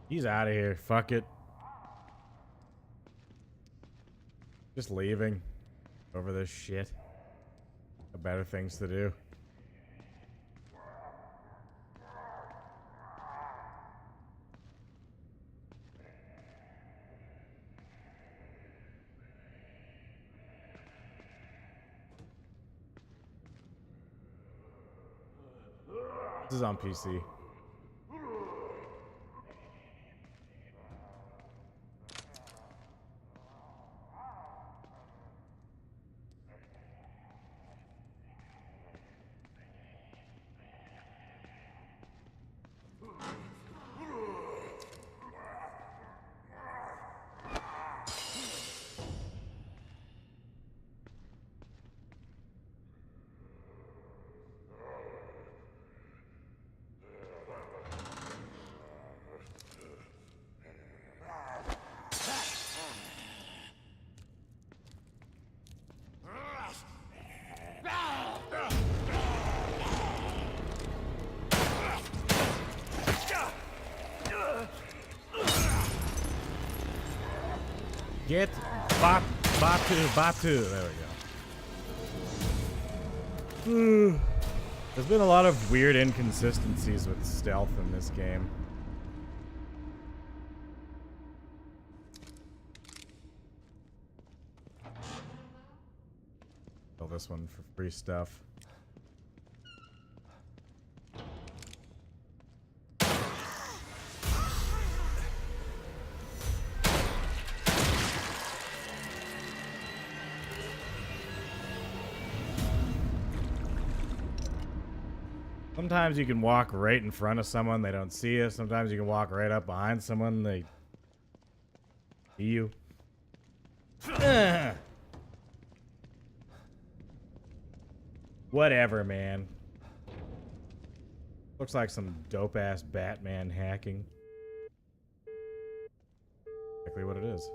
[SPEAKER 1] He's out of here. Fuck it. Just leaving over this shit. Got better things to do. This is on PC. Get Batu. There we go. There's been a lot of weird inconsistencies with stealth in this game. Kill this one for free stuff. Sometimes you can walk right in front of someone, they don't see you. Sometimes you can walk right up behind someone, they see you. Whatever, man. Looks like some dope-ass Batman hacking. Exactly what it is.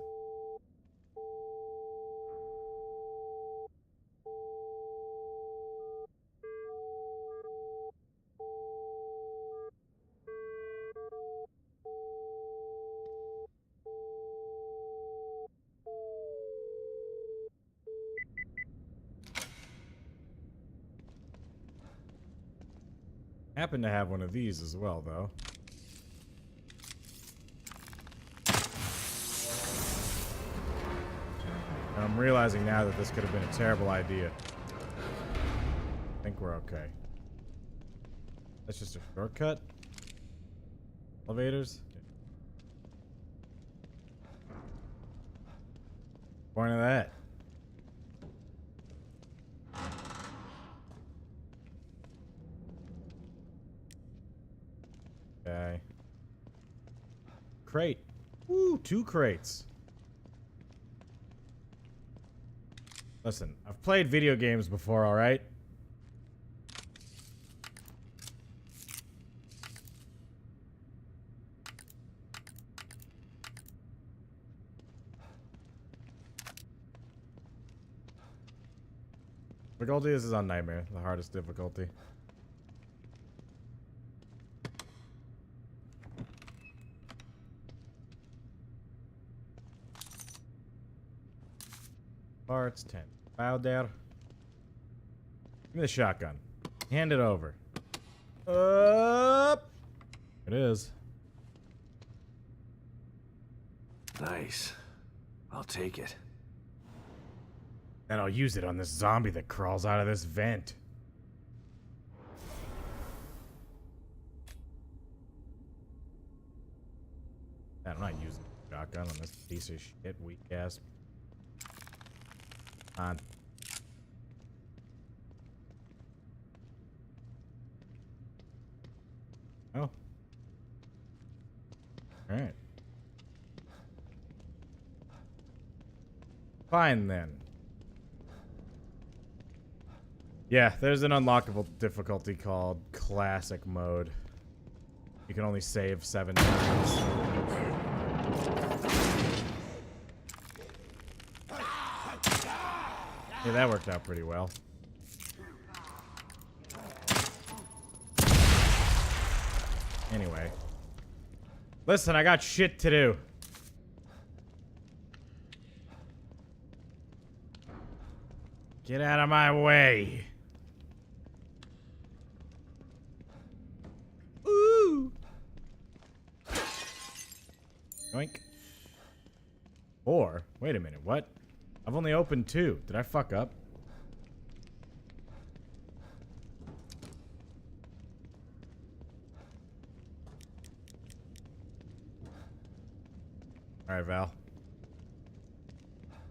[SPEAKER 1] Happen to have one of these as well, though. And I'm realizing now that this could have been a terrible idea. I think we're okay. That's just a shortcut. Elevators. Point of that. Okay. Crate. Woo, 2 crates. Listen, I've played video games before, alright? Difficulty, this is on Nightmare, the hardest difficulty. Parts 10. File there. Give me the shotgun. Hand it over. Up. It is.
[SPEAKER 3] Nice. I'll take it.
[SPEAKER 1] And I'll use it on this zombie that crawls out of this vent. I'm not using the shotgun on this piece of shit, weak ass. On. Oh. Alright. Fine then. Yeah, there's an unlockable difficulty called Classic Mode. You can only save 7 times. Yeah, that worked out pretty well. Anyway. Listen, I got shit to do. Get out of my way. Ooh. Yoink. 4? Wait a minute, what? I've only opened 2. Did I fuck up? Alright, Val.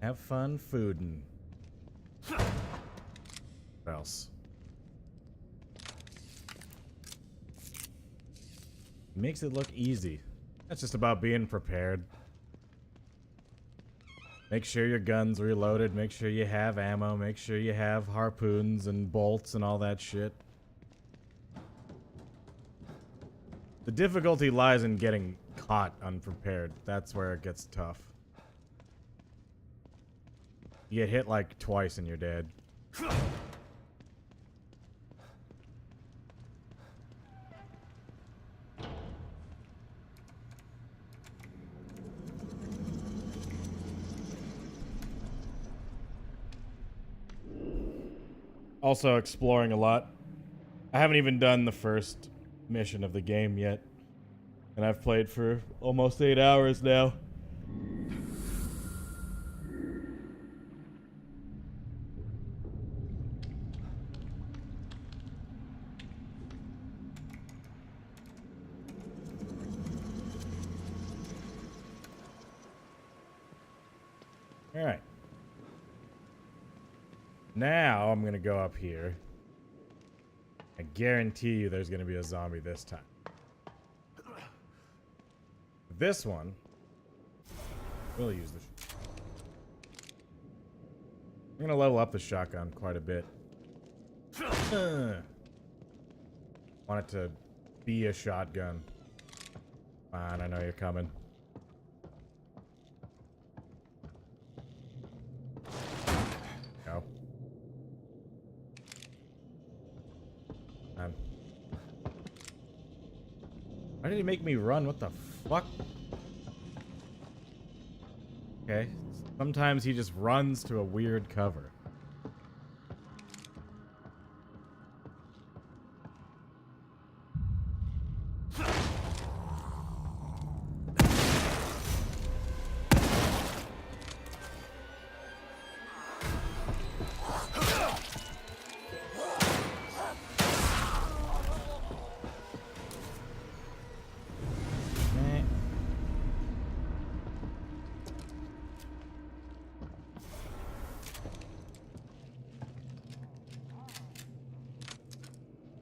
[SPEAKER 1] Have fun fooding. What else? Makes it look easy. That's just about being prepared. Make sure your gun's reloaded. Make sure you have ammo. Make sure you have harpoons and bolts and all that shit. The difficulty lies in getting caught unprepared. That's where it gets tough. You get hit like twice and you're dead. Also exploring a lot. I haven't even done the first mission of the game yet. And I've played for almost 8 hours now. Alright. Now I'm gonna go up here. I guarantee you there's gonna be a zombie this time. This one, we'll use this. I'm gonna level up the shotgun quite a bit. Want it to be a shotgun. Fine, I know you're coming. Go. Why did he make me run? What the fuck? Okay. Sometimes he just runs to a weird cover.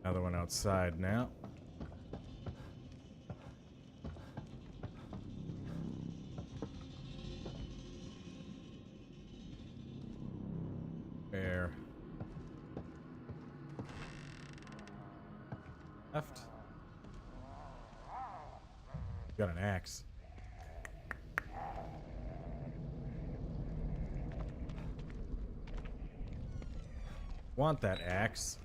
[SPEAKER 1] Another one outside now. There. Left. Got an axe. Want that axe?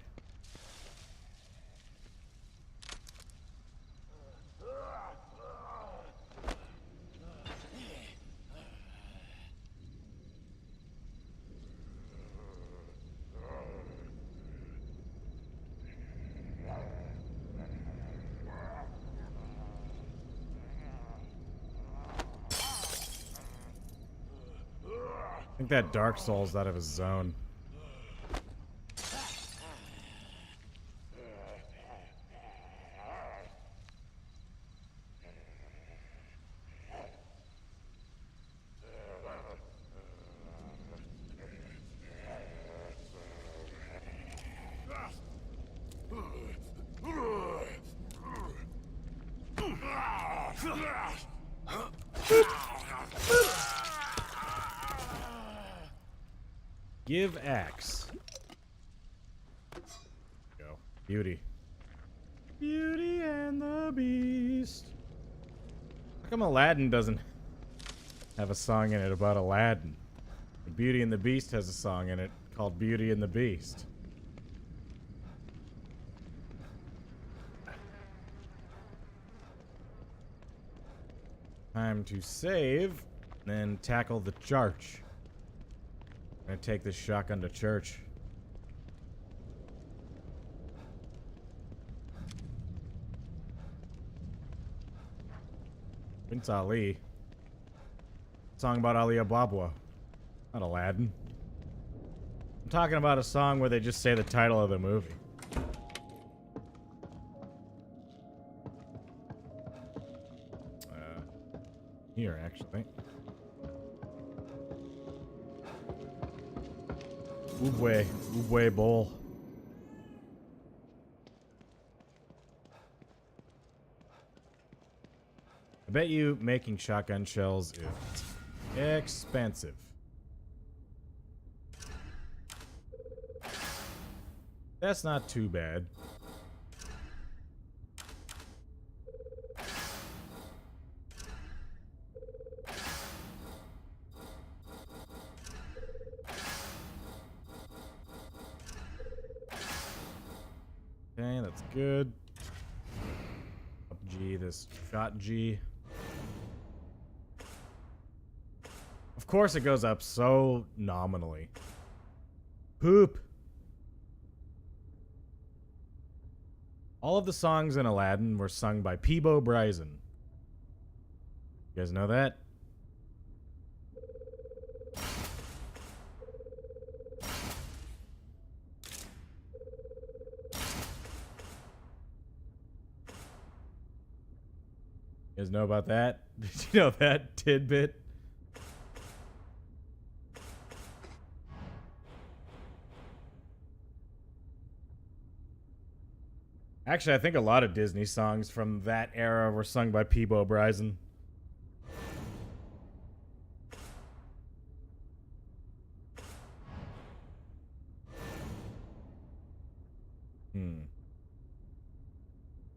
[SPEAKER 1] I think that Dark Soul's out of his zone. Give axe. Beauty. Beauty and the Beast. How come Aladdin doesn't have a song in it about Aladdin? Beauty and the Beast has a song in it called Beauty and the Beast. Time to save, then tackle the church. I'm gonna take this shotgun to church. Prince Ali. Song about Ali Ababwa. Not Aladdin. I'm talking about a song where they just say the title of the movie. Here, actually. Ubwe Bowl. I bet you making shotgun shells is expensive. That's not too bad. Okay, that's good. Up G, this shot G. Of course it goes up so nominally. Poop. All of the songs in Aladdin were sung by Peebo Bryson. You guys know that? You guys know about that? Did you know that tidbit? Actually, I think a lot of Disney songs from that era were sung by Peebo Bryson.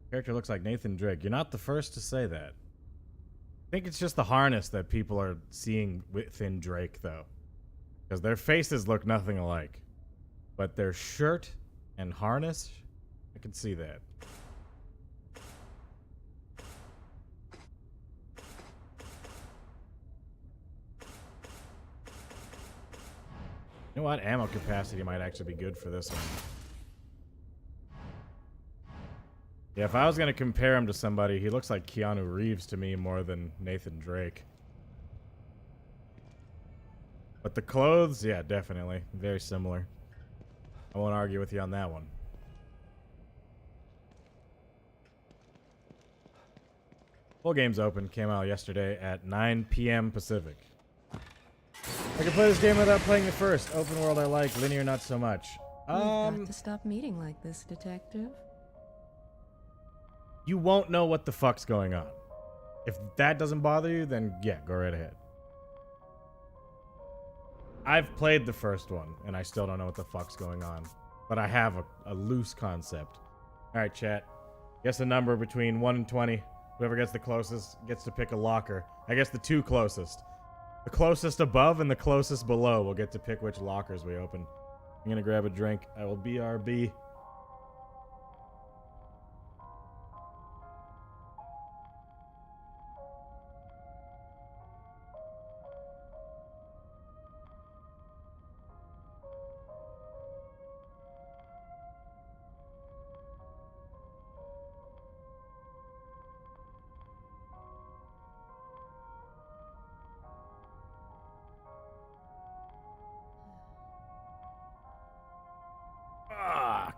[SPEAKER 1] Character looks like Nathan Drake. You're not the first to say that. I think it's just the harness that people are seeing within Drake, though. Because their faces look nothing alike. But their shirt and harness, I can see that. You know what? Ammo capacity might actually be good for this one. Yeah, if I was going to compare him to somebody, he looks like Keanu Reeves to me more than Nathan Drake. But the clothes, yeah, definitely. Very similar. I won't argue with you on that one. Full game's open. Came out yesterday at 9 p.m. Pacific. I can play this game without playing it first. Open world I like, linear not so much.
[SPEAKER 9] You've got to stop meeting like this, Detective.
[SPEAKER 1] You won't know what the fuck's going on. If that doesn't bother you, then yeah, go right ahead. I've played the first one, and I still don't know what the fuck's going on. But I have a loose concept. Alright, chat. Guess a number between 1 and 20. Whoever gets the closest gets to pick a locker. I guess the two closest. The closest above and the closest below will get to pick which lockers we open. I'm gonna grab a drink. I will BRB.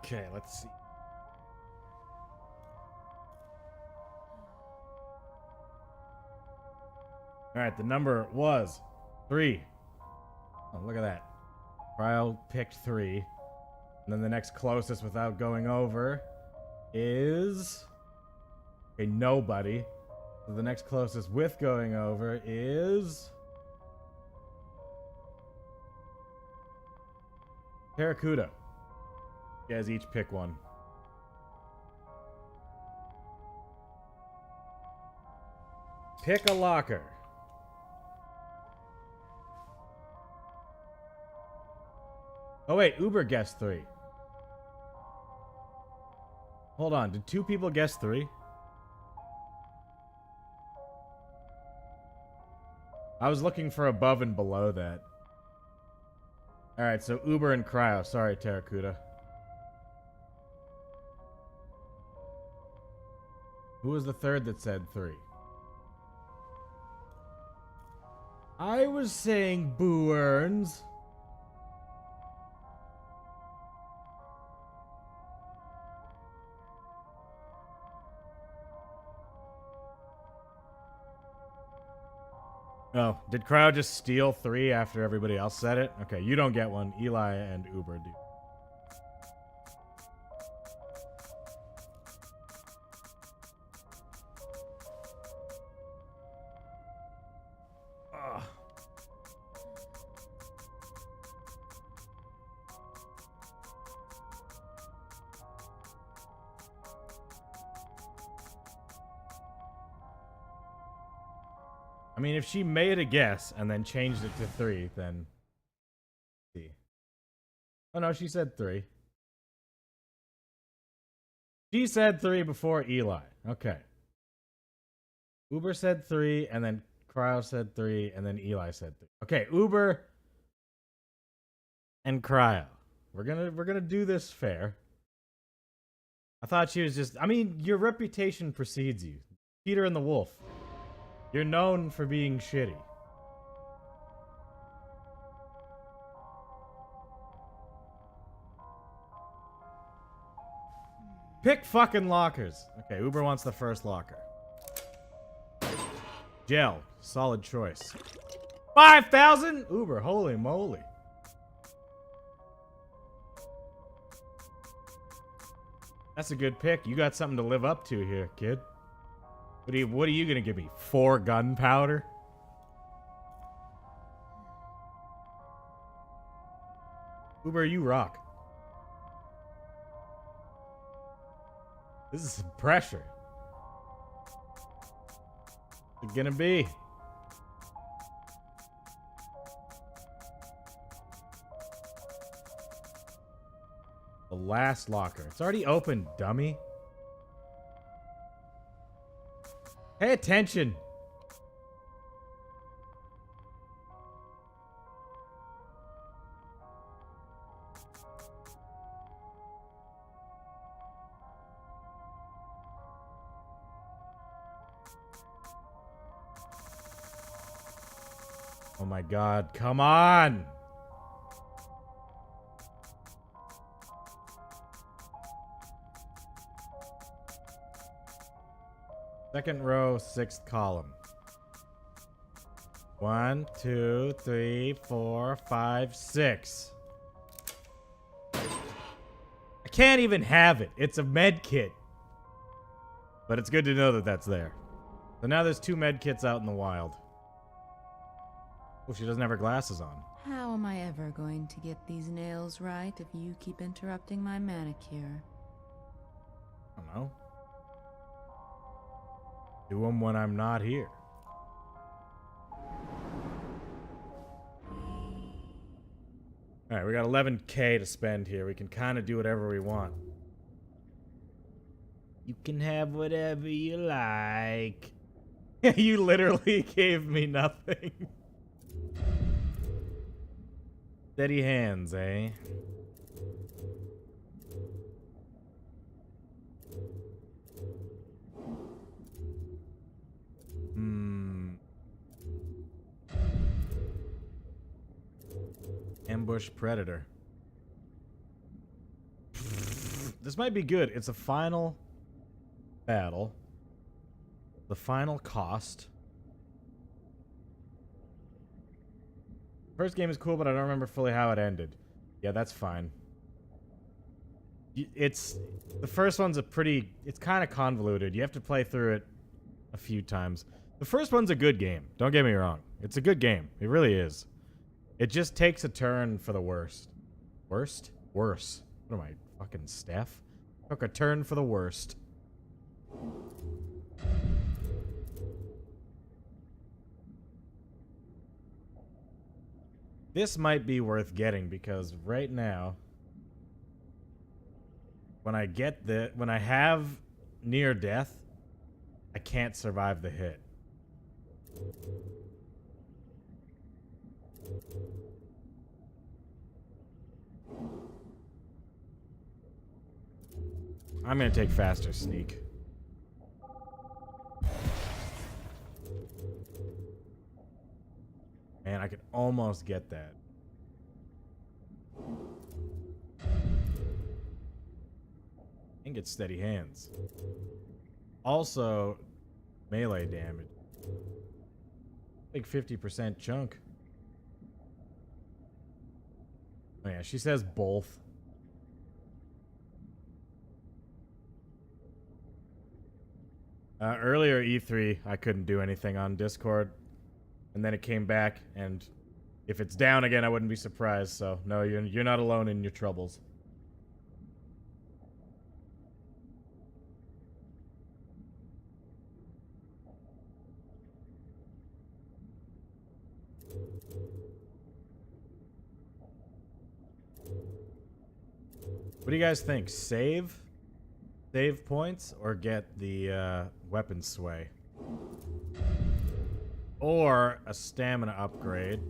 [SPEAKER 1] Okay, let's see. Alright, the number was 3. Oh, look at that. Cryo picked 3. And then the next closest without going over is... Okay, nobody. So the next closest with going over is... Barracuda. You guys each pick one. Pick a locker. Oh wait, Uber guessed 3. Hold on, did 2 people guess 3? I was looking for above and below that. Alright, so Uber and Cryo. Sorry, Terracuda. Who was the third that said 3? I was saying Boo Earns. Oh, did Cryo just steal 3 after everybody else said it? Okay, you don't get one. Eli and Uber do. Ugh. I mean, if she made a guess and then changed it to 3, then... Let's see. Oh no, she said 3. She said 3 before Eli. Okay. Uber said 3, and then Cryo said 3, and then Eli said 3. Okay, Uber and Cryo. We're gonna do this fair. I thought she was just... I mean, your reputation precedes you. Peter and the Wolf. You're known for being shitty. Pick fucking lockers. Okay, Uber wants the first locker. Gel. Solid choice. 5,000? Uber, holy moly. That's a good pick. You got something to live up to here, kid. What are you gonna give me? 4 gunpowder? Uber, you rock. This is some pressure. What's it gonna be? The last locker. It's already open, dummy. Pay attention. Oh my God, come on. Second row, 6th column. 1, 2, 3, 4, 5, 6. I can't even have it. It's a med kit. But it's good to know that that's there. So now there's 2 med kits out in the wild. Oh, she doesn't have her glasses on.
[SPEAKER 9] How am I ever going to get these nails right if you keep interrupting my manicure?
[SPEAKER 1] I don't know. Do them when I'm not here. Alright, we got 11K to spend here. We can kind of do whatever we want. You can have whatever you like. You literally gave me nothing. Steady hands, eh? Ambush Predator. This might be good. It's a final battle. The final cost. First game is cool, but I don't remember fully how it ended. Yeah, that's fine. It's... The first one's a pretty... It's kind of convoluted. You have to play through it a few times. The first one's a good game. Don't get me wrong. It's a good game. It really is. It just takes a turn for the worst. Worst? Worse. What am I, fucking Steph? Took a turn for the worst. This might be worth getting because right now, when I have near death, I can't survive the hit. I'm gonna take faster sneak. Man, I could almost get that. And get steady hands. Also, melee damage. Like 50% chunk. Oh yeah, she says both. Earlier E3, I couldn't do anything on Discord. And then it came back, and if it's down again, I wouldn't be surprised. So, no, you're not alone in your troubles. What do you guys think? Save points or get the weapon sway? Or a stamina upgrade.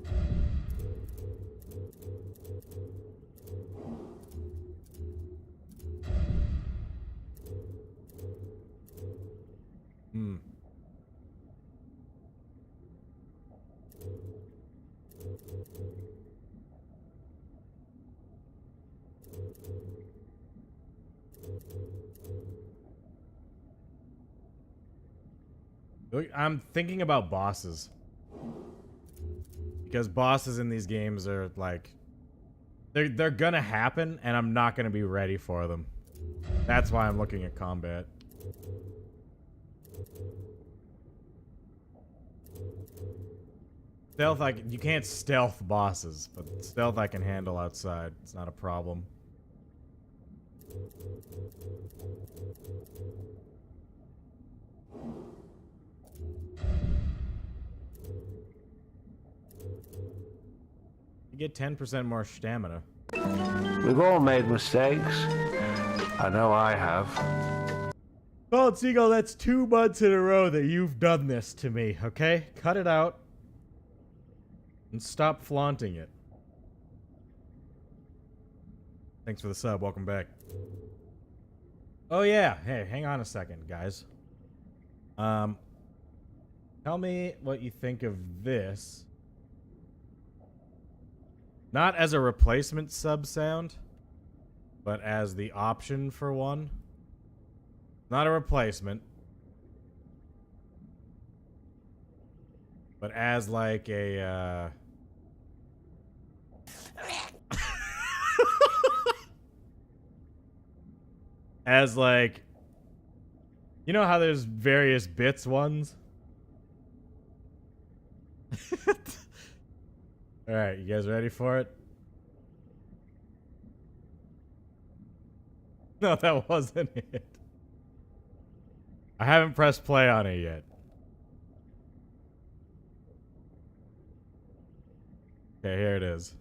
[SPEAKER 1] I'm thinking about bosses. Because bosses in these games are like... They're gonna happen, and I'm not gonna be ready for them. That's why I'm looking at combat. Stealth, you can't stealth bosses, but stealth I can handle outside. It's not a problem. You get 10% more stamina.
[SPEAKER 7] We've all made mistakes. I know I have.
[SPEAKER 1] Bald Seagull, that's 2 months in a row that you've done this to me, okay? Cut it out. And stop flaunting it. Thanks for the sub. Welcome back. Oh, yeah. Hey, hang on a second, guys. Tell me what you think of this. Not as a replacement sub sound, but as the option for one. Not a replacement. But as like a, as like... You know how there's various bits ones? Alright, you guys ready for it? No, that wasn't it. I haven't pressed play on it yet. Okay, here it is.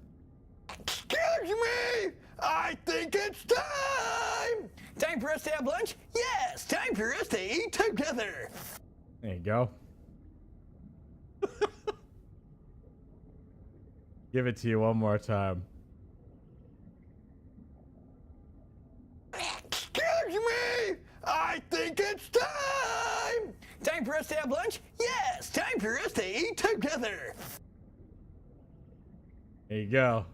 [SPEAKER 10] Excuse me! I think it's time! Time for us to have lunch? Yes! Time for us to eat together!
[SPEAKER 1] There you go. Give it to you one more time.
[SPEAKER 10] Excuse me! I think it's time! Time for us to have lunch? Yes! Time for us to eat together!
[SPEAKER 1] There you go.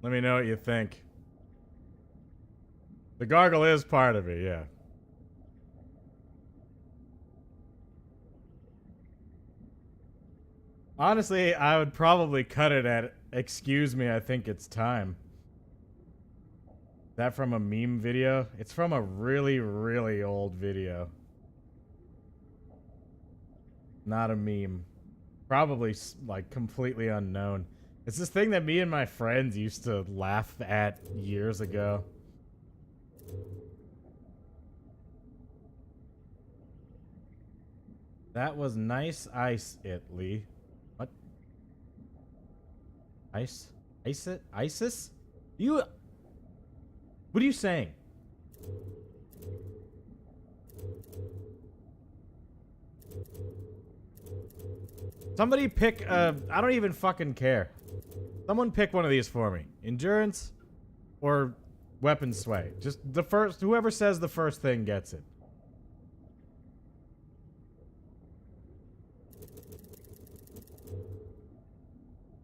[SPEAKER 1] Let me know what you think. The gargle is part of it, yeah. Honestly, I would probably cut it at, excuse me, I think it's time. Is that from a meme video? It's from a really, really old video. Not a meme. Probably, like, completely unknown. It's this thing that me and my friends used to laugh at years ago. That was nice ice, Lee. What? Ice? ISIS? You... What are you saying? Somebody pick I don't even fucking care. Someone pick one of these for me. Endurance or weapon sway. Just the first, whoever says the first thing gets it.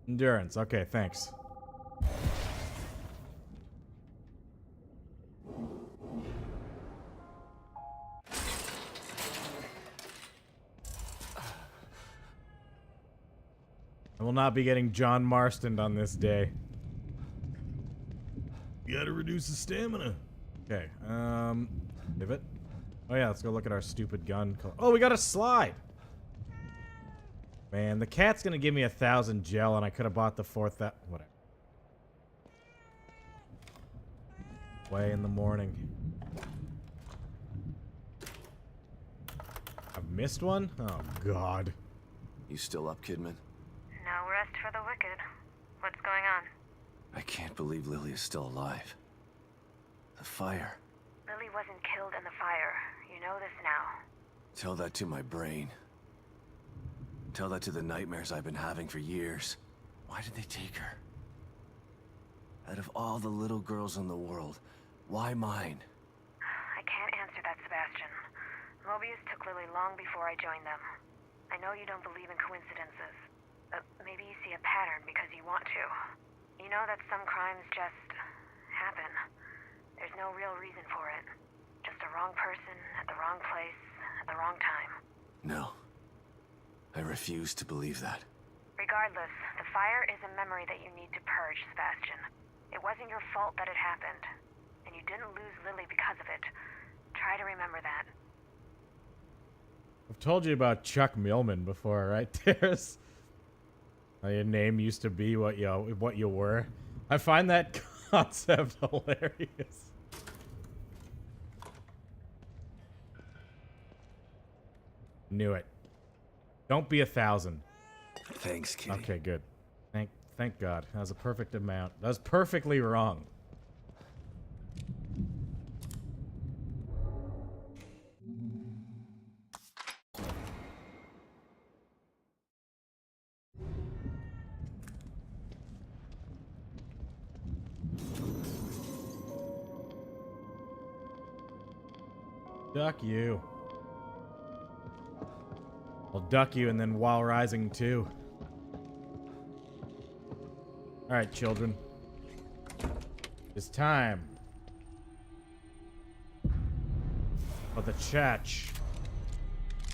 [SPEAKER 1] Endurance. Okay, thanks. I will not be getting John Marston on this day. You gotta reduce the stamina. Okay, pivot. Oh yeah, let's go look at our stupid gun. Oh, we got a slide! Man, the cat's gonna give me 1,000 gel and I could have bought the 4,000... Whatever. Way in the morning. I've missed one? Oh, God.
[SPEAKER 3] You still up, Kidman?
[SPEAKER 2] No rest for the wicked. What's going on?
[SPEAKER 3] I can't believe Lily is still alive. The fire.
[SPEAKER 2] Lily wasn't killed in the fire. You know this now.
[SPEAKER 3] Tell that to my brain. Tell that to the nightmares I've been having for years. Why did they take her? Out of all the little girls in the world, why mine?
[SPEAKER 2] I can't answer that, Sebastian. Mobius took Lily long before I joined them. I know you don't believe in coincidences. Maybe you see a pattern because you want to. You know that some crimes just happen. There's no real reason for it. Just a wrong person at the wrong place at the wrong time.
[SPEAKER 3] No. I refuse to believe that.
[SPEAKER 2] Regardless, the fire is a memory that you need to purge, Sebastian. It wasn't your fault that it happened. And you didn't lose Lily because of it. Try to remember that.
[SPEAKER 1] I've told you about Chuck Millman before, right? There's... Your name used to be what you were. I find that concept hilarious. Knew it. Don't be 1,000.
[SPEAKER 3] Thanks, Kitty.
[SPEAKER 1] Okay, good. Thank God. That was a perfect amount. That was perfectly wrong. Duck you. I'll duck you and then while rising too. Alright, children. It's time for the church.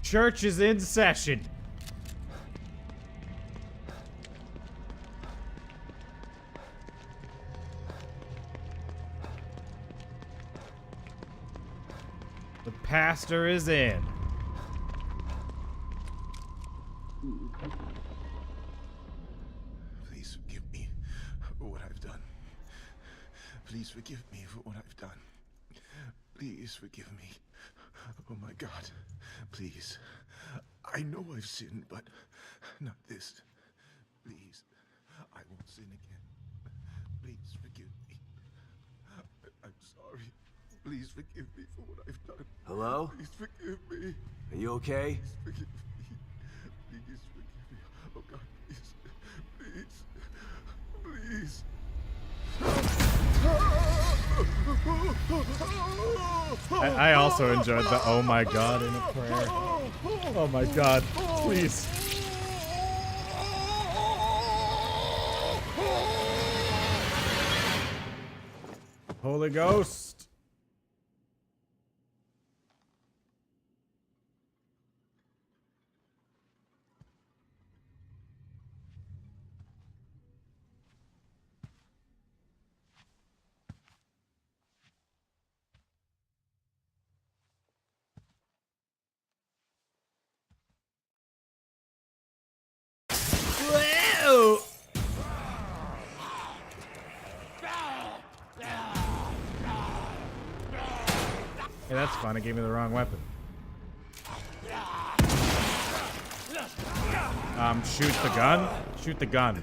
[SPEAKER 1] Church is in session. The pastor is in.
[SPEAKER 11] Please forgive me for what I've done. Please forgive me for what I've done. Please forgive me. Oh my God. Please. I know I've sinned, but not this. Please. I won't sin again. Please forgive me. I'm sorry. Please forgive me for what I've done.
[SPEAKER 3] Hello?
[SPEAKER 11] Please forgive me.
[SPEAKER 3] Are you okay?
[SPEAKER 11] Please forgive me. Please forgive me. Oh God, please. Please.
[SPEAKER 1] I also enjoyed the oh my God in a prayer. Oh my God, please. Holy Ghost. Whoa! Hey, that's fun. It gave me the wrong weapon. Shoot the gun? Shoot the gun.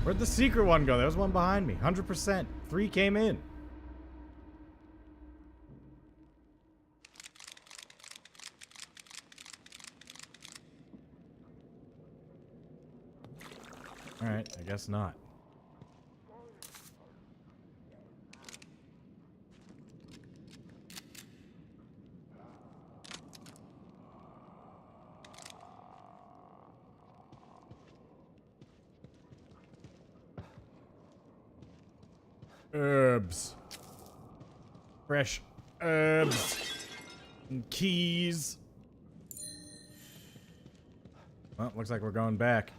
[SPEAKER 1] Where'd the secret one go? There was one behind me. 100%. 3 came in. Alright, I guess not. Herbs. Fresh herbs. And keys. Well, looks like we're going back.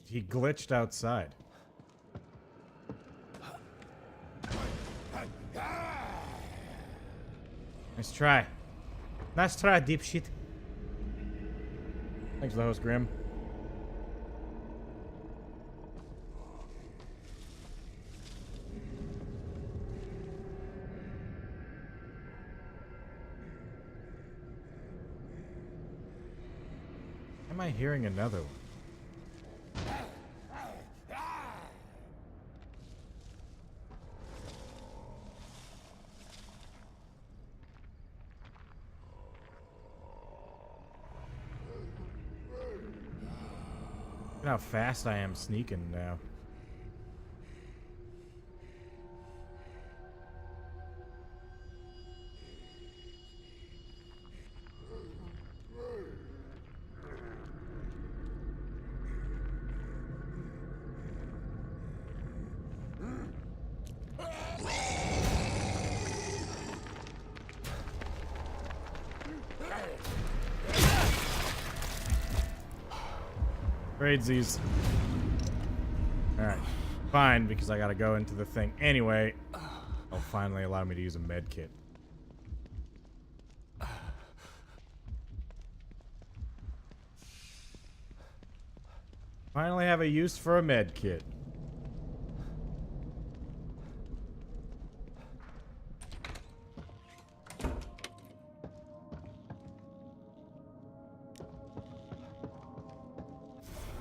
[SPEAKER 1] He glitched outside. Nice try. Nice try, dipshit. Thanks for the host, Grim. Am I hearing another one? Look how fast I am sneaking now. Tradesies. Alright. Fine, because I gotta go into the thing anyway. They'll finally allow me to use a med kit. Finally have a use for a med kit.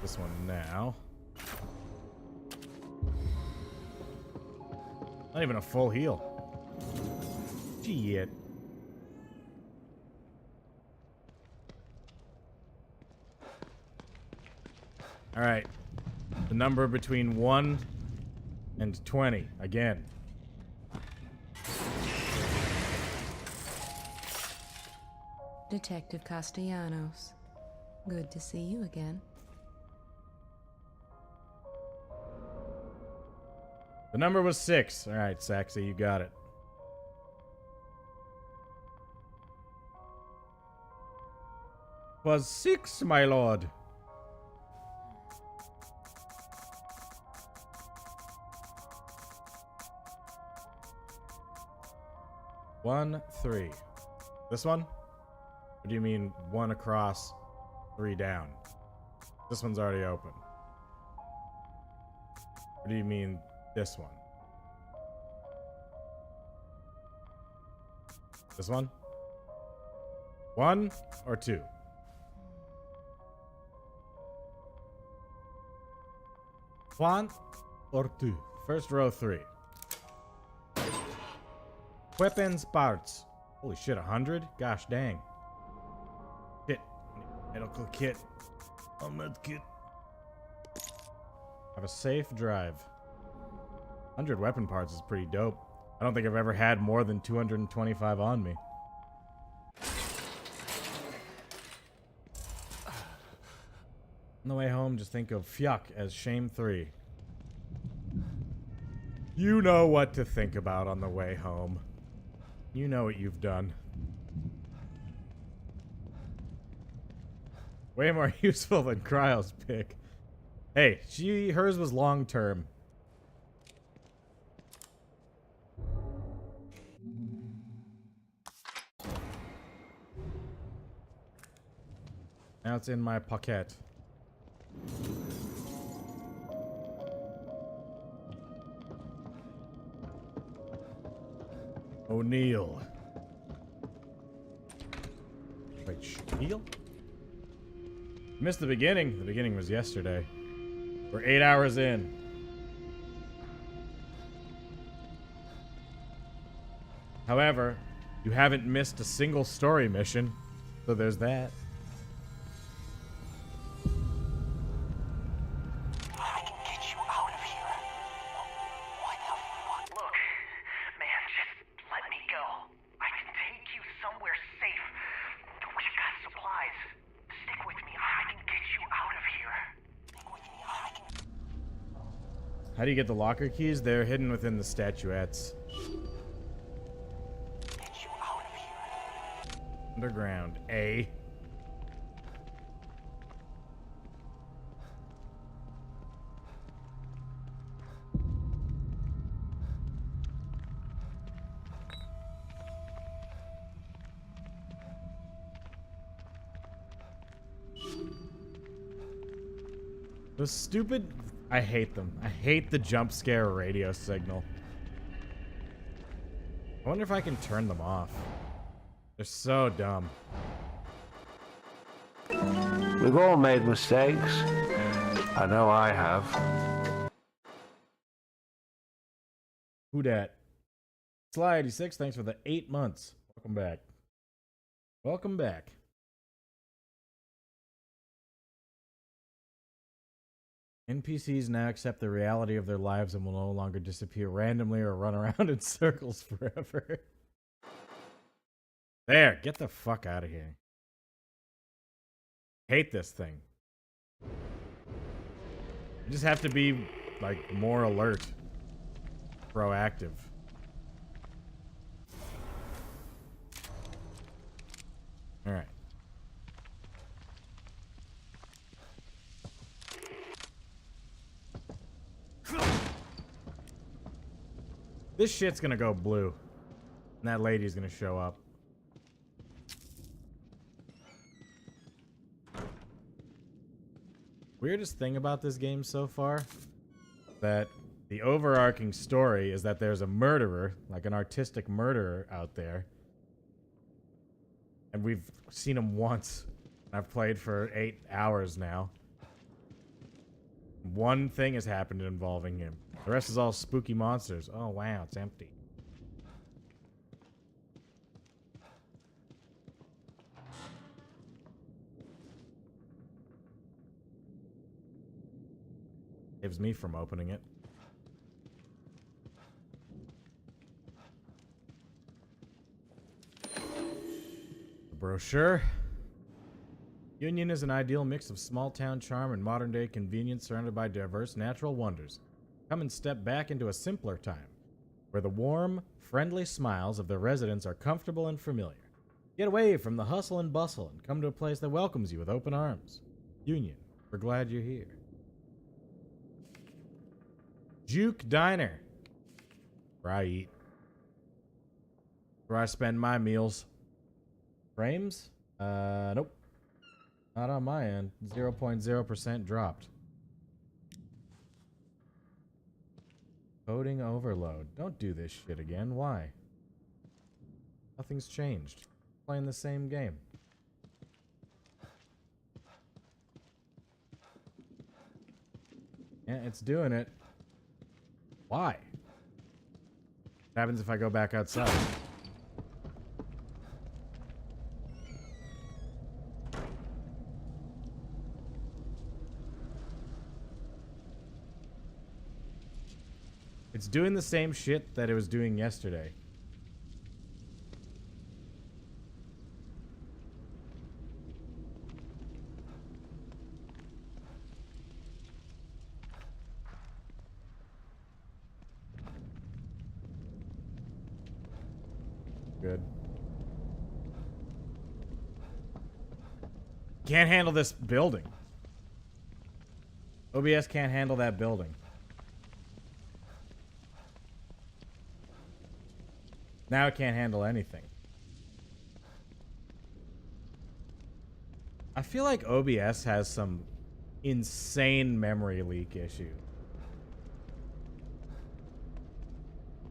[SPEAKER 1] This one now. Not even a full heal. Shit. Alright. The number between 1 and 20. Again.
[SPEAKER 9] Detective Castellanos. Good to see you again.
[SPEAKER 1] The number was 6. Alright, Saxy, you got it. Was 6, my lord. One, 3. This one? Or do you mean 1 across, 3 down? This one's already open. Or do you mean this one? This one? 1 or 2? One or 2? First row 3. Weapons parts. Holy shit, 100? Gosh dang. Shit. Medical kit. A med kit. Have a safe drive. 100 weapon parts is pretty dope. I don't think I've ever had more than 225 on me. On the way home, just think of Fyuk as Shame 3. You know what to think about on the way home. You know what you've done. Way more useful than Cryo's pick. Hey, hers was long term. Now it's in my pocket. O'Neill. Wait, Spiel? Missed the beginning. The beginning was yesterday. We're 8 hours in. However, you haven't missed a single story mission, so there's that.
[SPEAKER 5] I can get you out of here. What the fuck?
[SPEAKER 6] Look, man, just let me go. I can take you somewhere safe. We've got supplies. Stick with me. I can get you out of here.
[SPEAKER 5] Stick with me. I can
[SPEAKER 1] How do you get the locker keys? They're hidden within the statuettes.
[SPEAKER 5] get you out of here.
[SPEAKER 1] Underground, A. The stupid... I hate them. I hate the jump scare radio signal. I wonder if I can turn them off. They're so dumb.
[SPEAKER 7] We've all made mistakes. I know I have.
[SPEAKER 1] Who dat? Sly 86, thanks for the 8 months. Welcome back. Welcome back. NPCs now accept the reality of their lives and will no longer disappear randomly or run around in circles forever. There, get the fuck out of here. Hate this thing. You just have to be, like, more alert. Proactive. Alright. This shit's gonna go blue. And that lady's gonna show up. Weirdest thing about this game so far, that the overarching story is that there's a murderer, like an artistic murderer out there. And we've seen him once. I've played for 8 hours now. One thing has happened involving him. The rest is all spooky monsters. Oh wow, it's empty. Saves me from opening it. The brochure. Union is an ideal mix of small-town charm and modern-day convenience surrounded by diverse natural wonders. Come and step back into a simpler time, where the warm, friendly smiles of the residents are comfortable and familiar. Get away from the hustle and bustle and come to a place that welcomes you with open arms. Union, we're glad you're here. Juke Diner. Where I eat. Where I spend my meals. Frames? Nope. Not on my end. 0.0% dropped. Coding overload. Don't do this shit again. Why? Nothing's changed. Playing the same game. Yeah, it's doing it. Why? What happens if I go back outside? It's doing the same shit that it was doing yesterday. Good. Can't handle this building. OBS can't handle that building. Now it can't handle anything. I feel like OBS has some insane memory leak issue.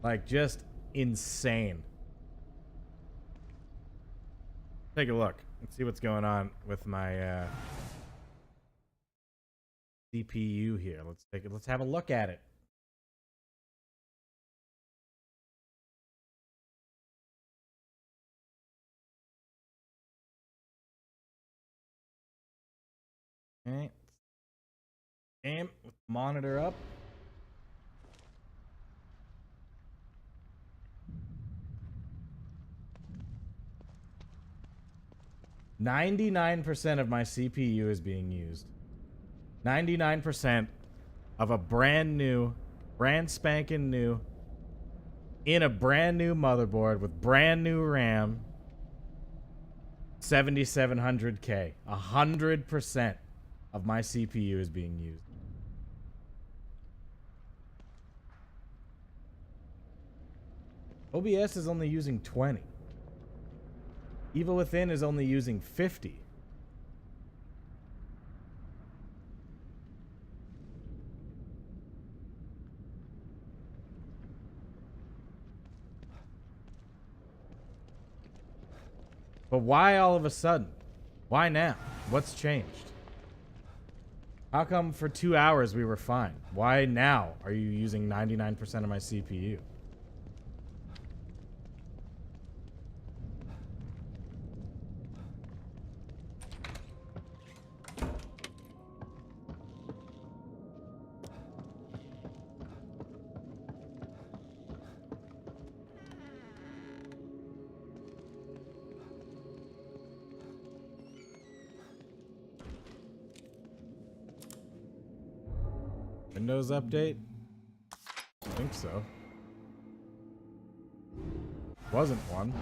[SPEAKER 1] Like, just insane. Take a look. Let's see what's going on with my CPU here. Let's have a look at it. Alright. Aim with monitor up. %99 of my CPU is being used. 99% of a brand spanking new, in a brand new motherboard with brand new RAM, 7700K. 100% of my CPU is being used. OBS is only using 20. Evil Within is only using 50. But why all of a sudden? Why now? What's changed? How come for 2 hours we were fine? Why now are you using 99% of my CPU? Windows update? I think so. Wasn't one.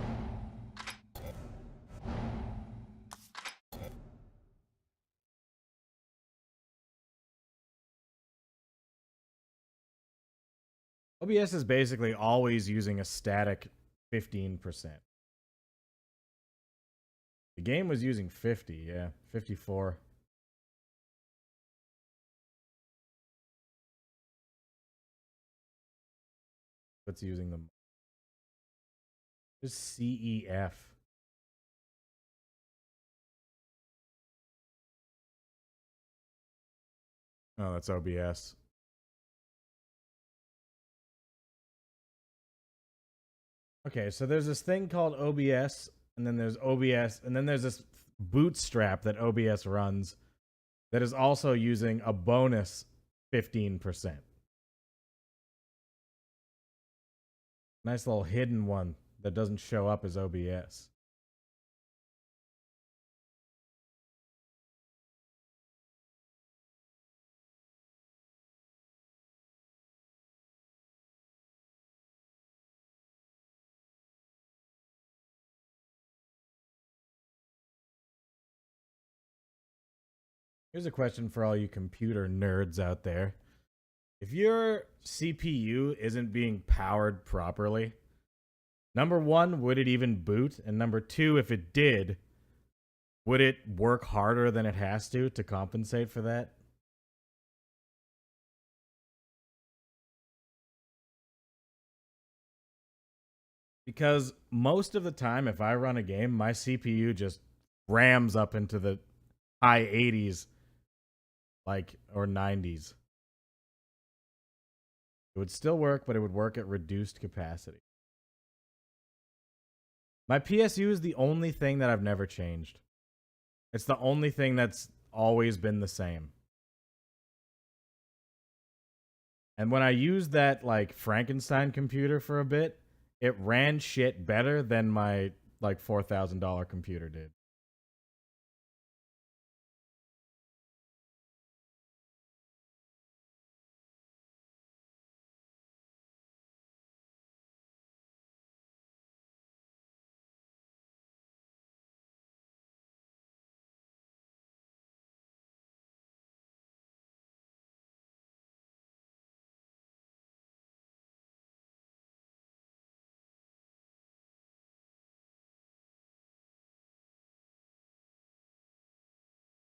[SPEAKER 1] OBS is basically always using a static 15%. The game was using 50, yeah, 54. What's using them? Just CEF. Oh, that's OBS. Okay, so there's this thing called OBS, and then there's OBS, and then there's this bootstrap that OBS runs that is also using a bonus 15%. Nice little hidden one that doesn't show up as OBS. Here's a question for all you computer nerds out there. If your CPU isn't being powered properly, number one, would it even boot? And number two, if it did, would it work harder than it has to compensate for that? Because most of the time, if I run a game, my CPU just rams up into the high 80s, or 90s. It would still work, but it would work at reduced capacity. My PSU is the only thing that I've never changed. It's the only thing that's always been the same. And when I used that, Frankenstein computer for a bit, it ran shit better than my, $4,000 computer did.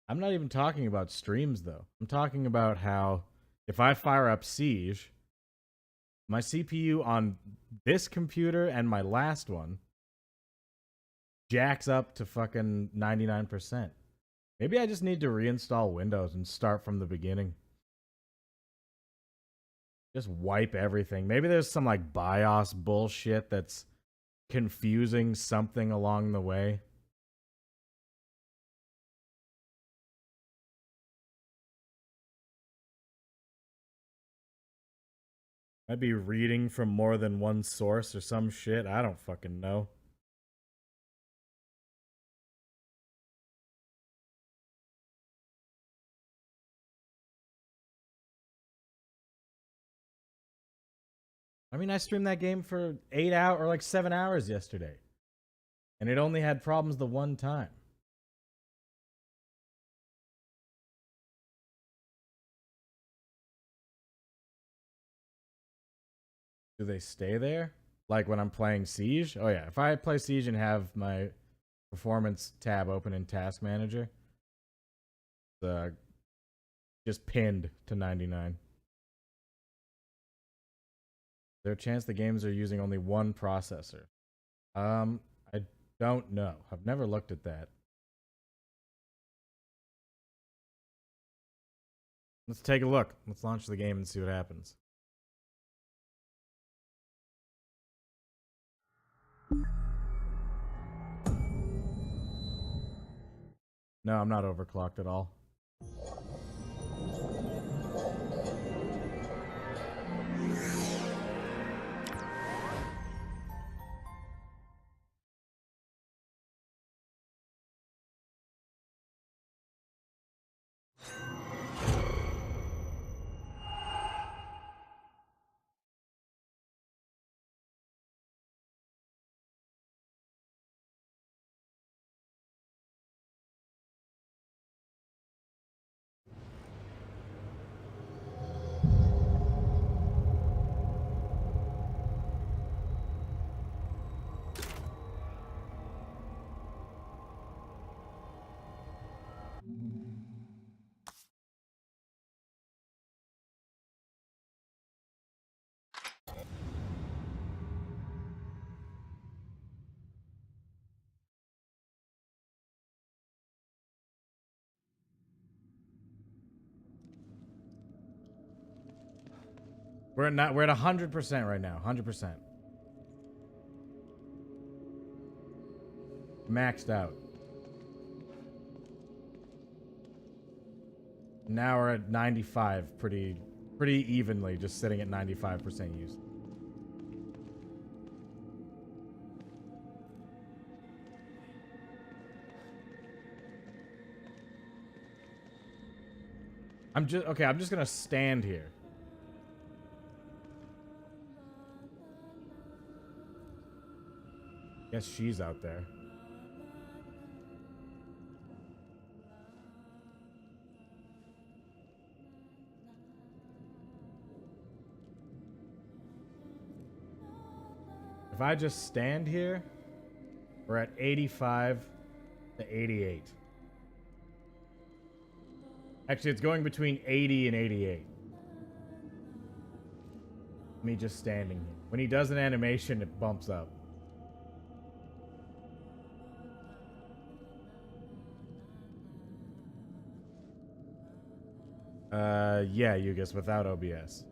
[SPEAKER 1] I'm not even talking about streams, though. I'm talking about how if I fire up Siege, my CPU on this computer and my last one jacks up to fucking 99%. Maybe I just need to reinstall Windows and start from the beginning. Just wipe everything. Maybe there's some like BIOS bullshit that's confusing something along the way. Might be reading from more than one source or some shit. I don't fucking know. I mean, I streamed that game for 8 hours or like 7 hours yesterday. And it only had problems the one time. Do they stay there? Like when I'm playing Siege? Oh yeah, if I play Siege and have my performance tab open in Task Manager, it's just pinned to 99. Is there a chance the games are using only one processor? I don't know. I've never looked at that. Let's take a look. Let's launch the game and see what happens. No, I'm not overclocked at all. We're at 100% right now. 100%. Maxed out. Now we're at 95 pretty evenly, just sitting at 95% use. I'm just gonna stand here. Guess she's out there. If I just stand here, we're at 85 to 88. Actually, it's going between 80 and 88. Me just standing here. When he does an animation, it bumps up. Yeah, you guess without OBS.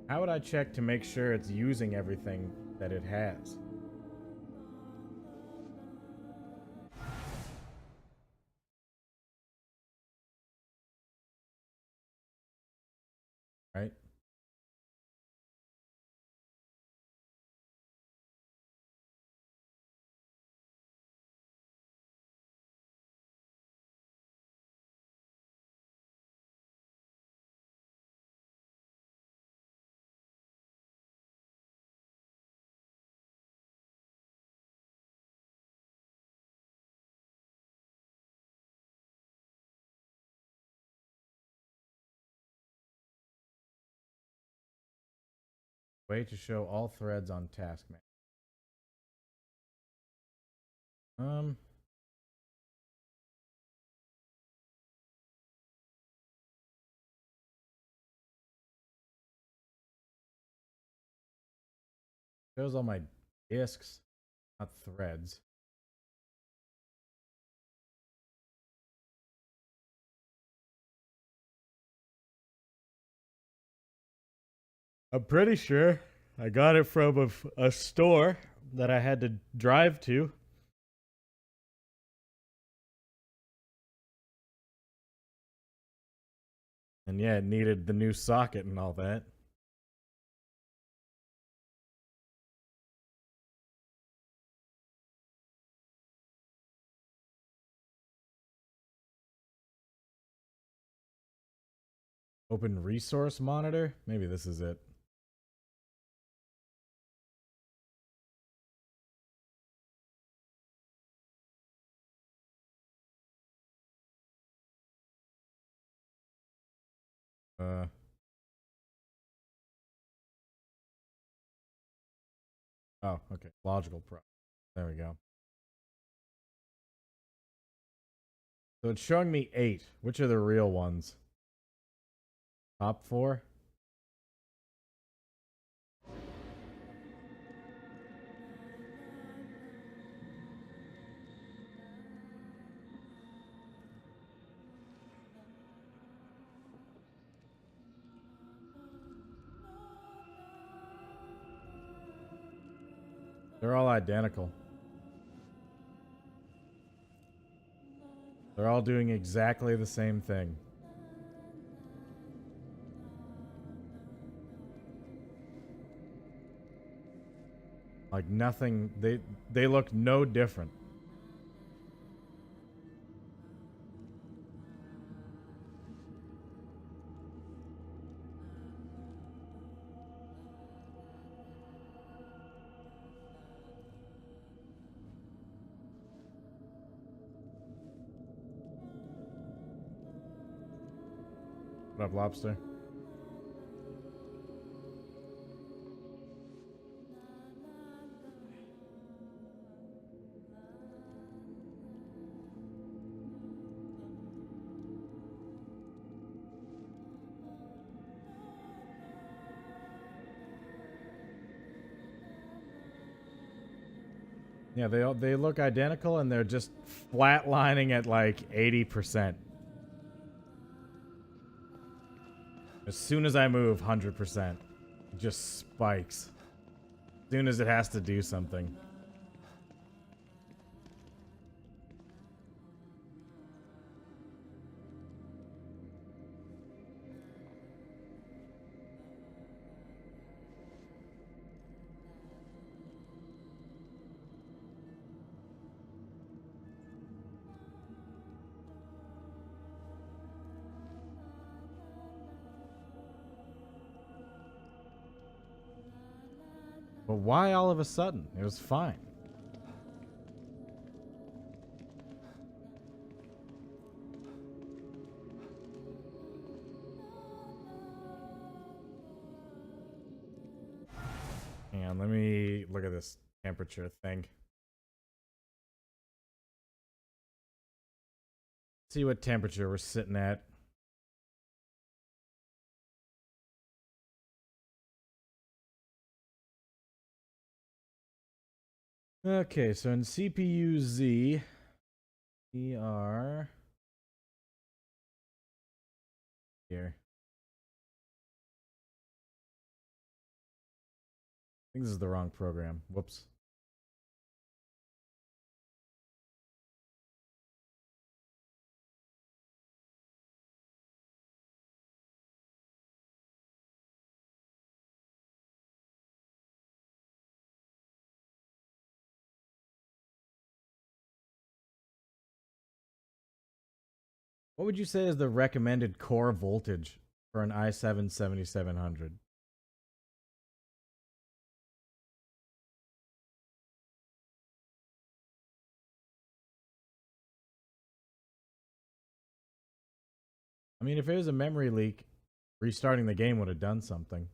[SPEAKER 1] How would I check to make sure it's using everything that it has? Right? Way to show all threads on task man. Shows all my disks, not threads. I'm pretty sure I got it from a store that I had to drive to. And yeah, it needed the new socket and all that. Open resource monitor? Maybe this is it. Oh, okay. Logical pro. There we go. So it's showing me 8. Which are the real ones? Top 4? They're all identical. They're all doing exactly the same thing. Like nothing, they look no different. What up, Lobster? Yeah, they look identical and they're just flatlining at like 80%. As soon as I move, 100%. It just spikes. As soon as it has to do something. But why all of a sudden? It was fine. Hang on, let me look at this temperature thing. See what temperature we're sitting at. Okay, so in CPU Z, we are here. I think this is the wrong program. Whoops. What would you say is the recommended core voltage for an i7 7700? I mean, if it was a memory leak, restarting the game would have done something.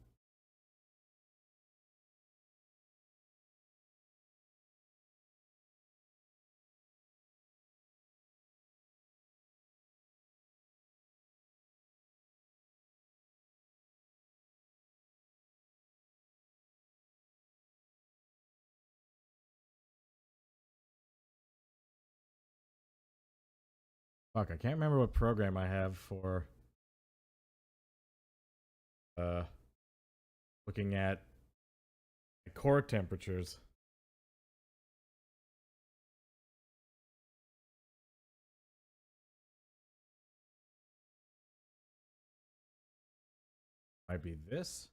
[SPEAKER 1] Fuck, I can't remember what program I have for looking at the core temperatures. Might be this.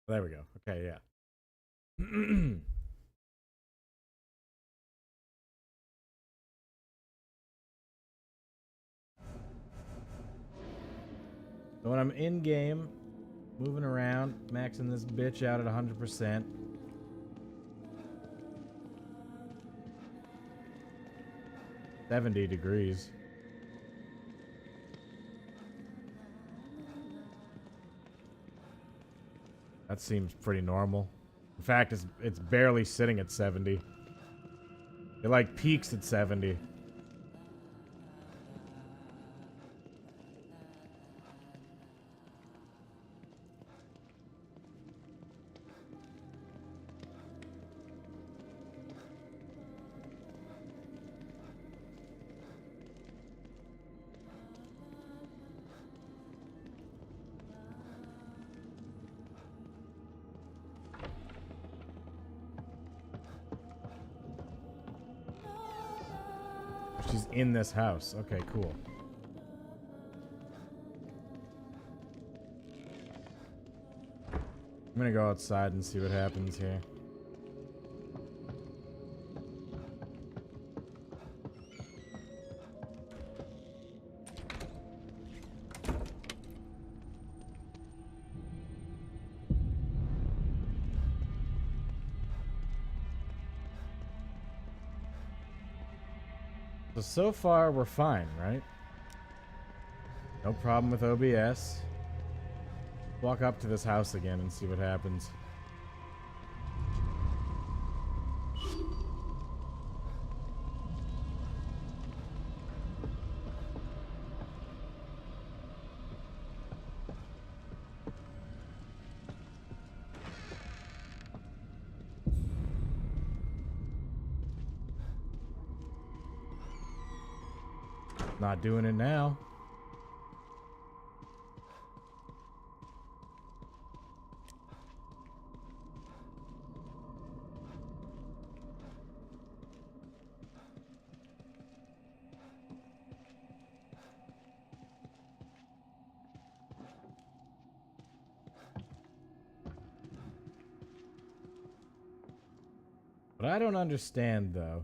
[SPEAKER 1] There we go. Okay, yeah. So when I'm in game, moving around, maxing this bitch out at 100%. $70. That seems pretty normal. In fact, it's barely sitting at 70. It like peaks at 70. She's in this house. Okay, cool. I'm gonna go outside and see what happens here. So far, we're fine, right? No problem with OBS. Walk up to this house again and see what happens. Not doing it now. What I don't understand, though.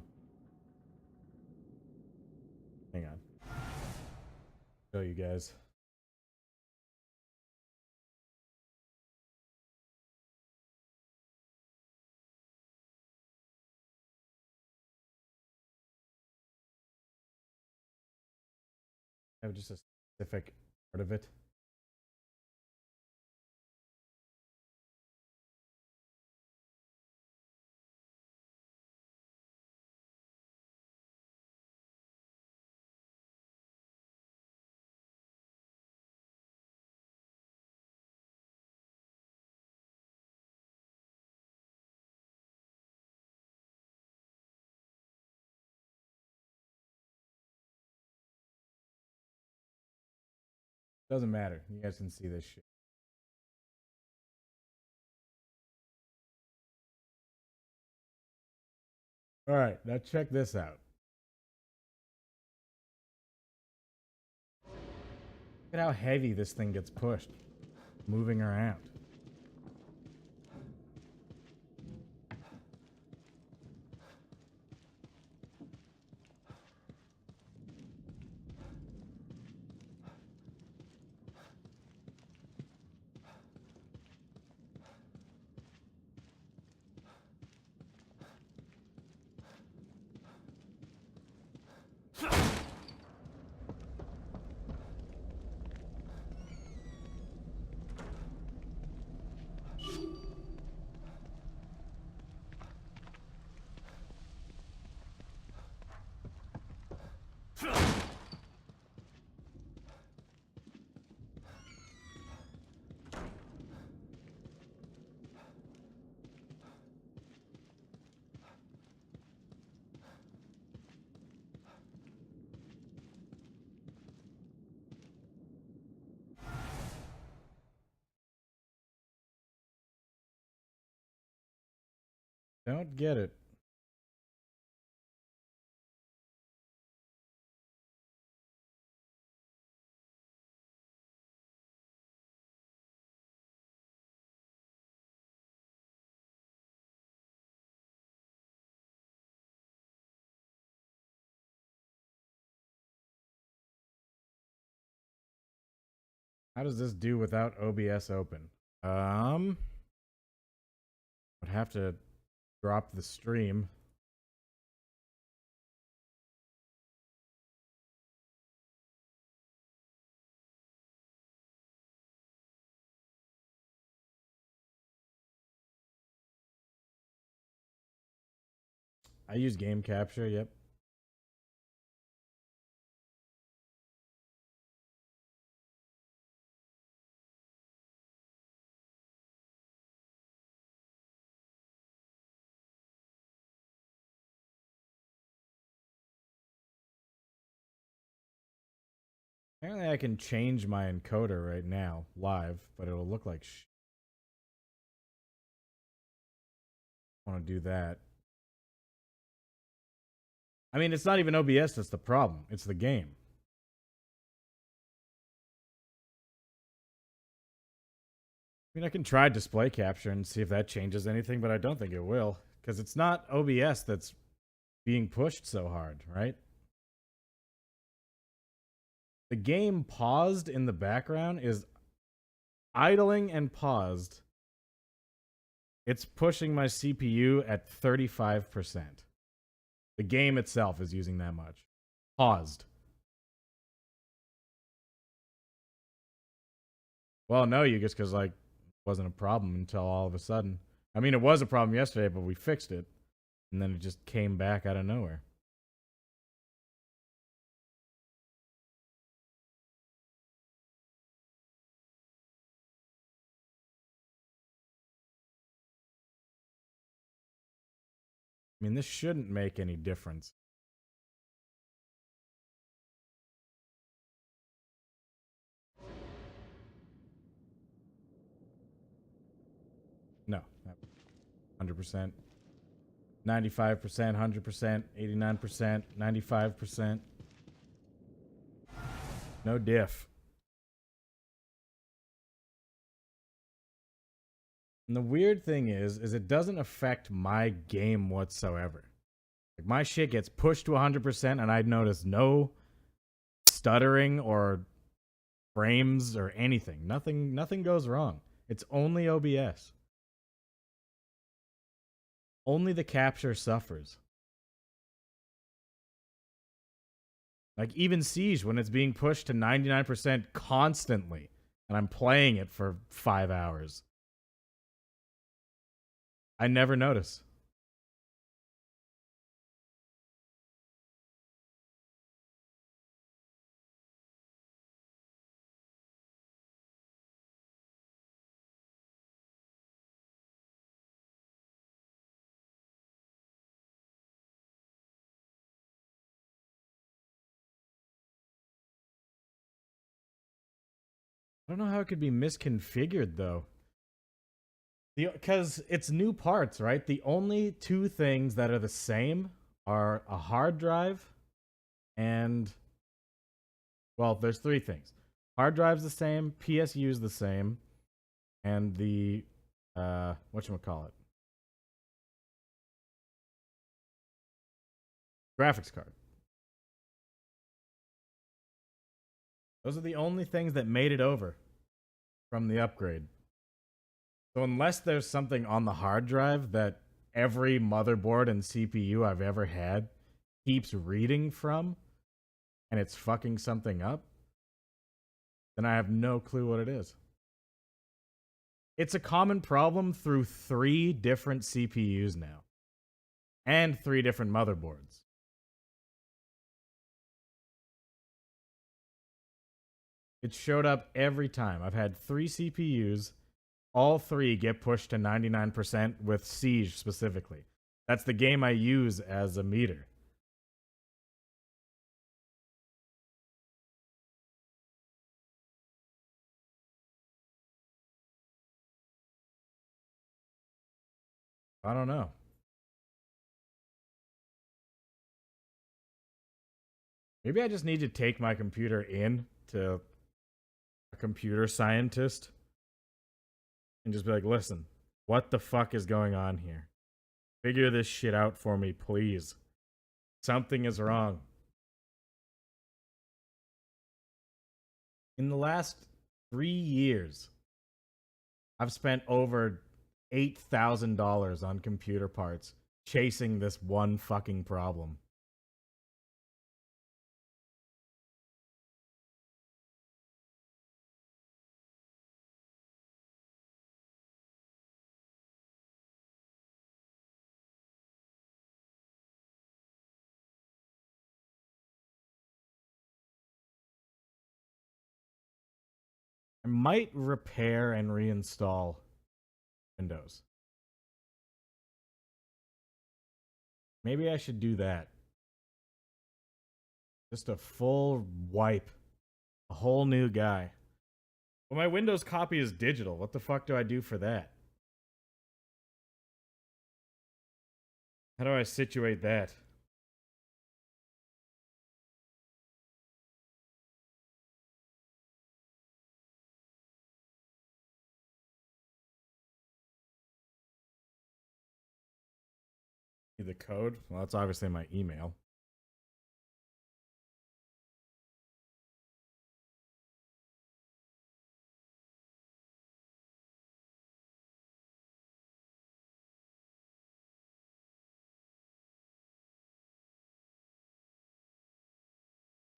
[SPEAKER 1] Hang on. Show you guys. I have just a specific part of it. Doesn't matter. You guys can see this shit. All right, now check this out. Look at how heavy this thing gets pushed, moving around. Don't get it. How does this do without OBS open? I'd have to drop the stream. I use game capture, yep. Apparently I can change my encoder right now, live, but it'll look like I want to do that. I mean, it's not even OBS that's the problem. It's the game. I mean, I can try display capture and see if that changes anything, but I don't think it will. Because it's not OBS that's being pushed so hard, right? The game paused in the background is idling and paused. It's pushing my CPU at 35%. The game itself is using that much. Paused. Well, no, you just because like it wasn't a problem until all of a sudden. I mean, it was a problem yesterday, but we fixed it, and then it just came back out of nowhere. I mean, this shouldn't make any difference. No. 100%. 95%, 100%, 89%, 95%. No diff. And the weird thing is it doesn't affect my game whatsoever. Like my shit gets pushed to 100% and I'd notice no stuttering or frames or anything. Nothing goes wrong. It's only OBS. Only the capture suffers. Like even Siege, when it's being pushed to 99% constantly, and I'm playing it for 5 hours, I never notice. I don't know how it could be misconfigured though. Because it's new parts, right? The only two things that are the same are a hard drive and, well, there's three things. Hard drive's the same, PSU's the same, and the, whatchamacallit? Graphics card. Those are the only things that made it over from the upgrade. So unless there's something on the hard drive that every motherboard and CPU I've ever had keeps reading from, and it's fucking something up, then I have no clue what it is. It's a common problem through 3 different CPUs now. And 3 different motherboards. It showed up every time. I've had 3 CPUs. All 3 get pushed to 99% with Siege specifically. That's the game I use as a meter. I don't know. Maybe I just need to take my computer in to a computer scientist and just be like, listen, what the fuck is going on here? Figure this shit out for me, please. Something is wrong. In the last 3 years, I've spent over $8,000 on computer parts chasing this one fucking problem. I might repair and reinstall Windows. Maybe I should do that. Just a full wipe. A whole new guy. Well, my Windows copy is digital. What the fuck do I do for that? How do I situate that? The code? Well, that's obviously my email.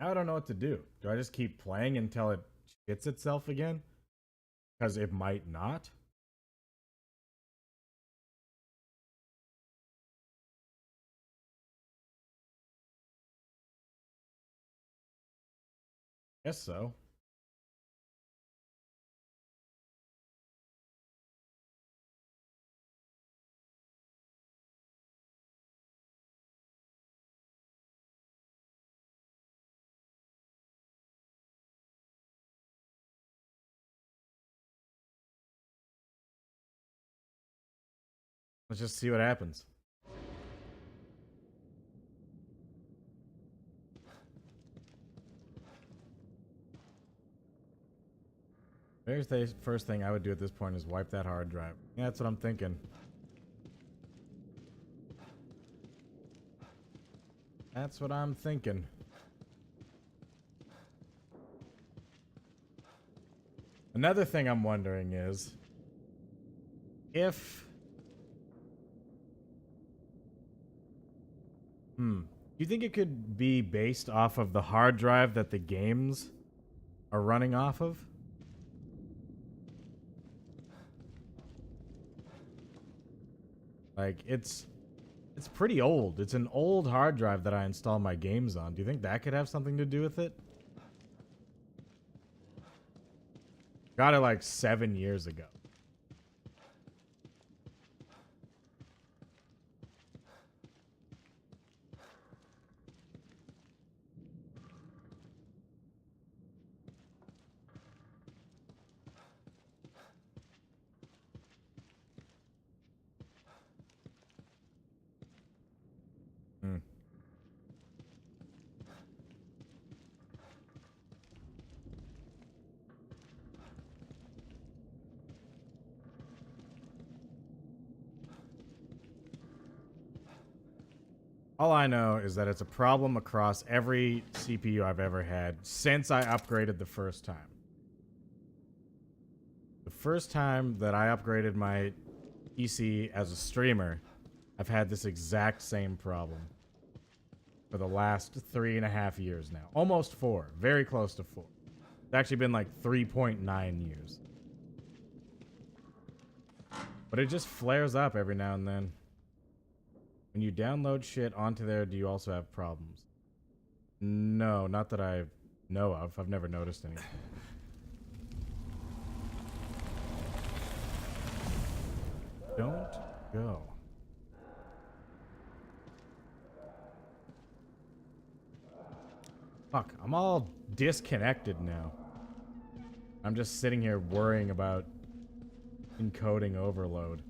[SPEAKER 1] Now I don't know what to do. Do I just keep playing until it shits itself again? Because it might not. Guess so. Let's just see what happens. There's the first thing I would do at this point is wipe that hard drive. Yeah, that's what I'm thinking. That's what I'm thinking. Another thing I'm wondering is if do you think it could be based off of the hard drive that the games are running off of? Like, it's pretty old. It's an old hard drive that I install my games on. Do you think that could have something to do with it? Got it like 7 years ago. All I know is that it's a problem across every CPU I've ever had since I upgraded the first time. The first time that I upgraded my PC as a streamer, I've had this exact same problem for the last 3.5 years now. Almost 4. Very close to 4. It's actually been like 3.9 years. But it just flares up every now and then. When you download shit onto there, do you also have problems? No, not that I know of. I've never noticed anything. Don't go. Fuck, I'm all disconnected now. I'm just sitting here worrying about encoding overload.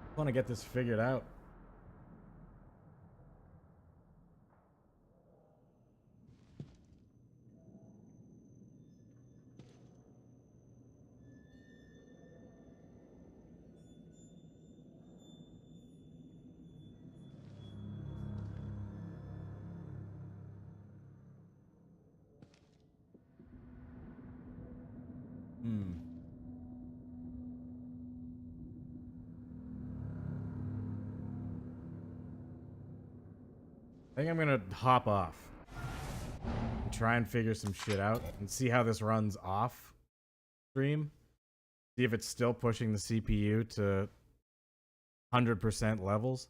[SPEAKER 1] I want to get this figured out. I think I'm gonna hop off and try and figure some shit out and see how this runs off stream. See if it's still pushing the CPU to 100% levels.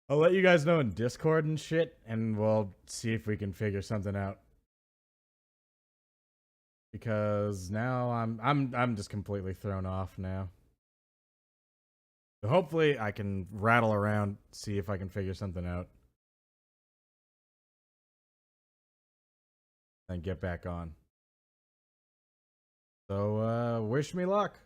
[SPEAKER 1] I'll let you guys know in Discord and shit, and we'll see if we can figure something out. Because now I'm just completely thrown off now. So hopefully I can rattle around, see if I can figure something out. And get back on. So wish me luck.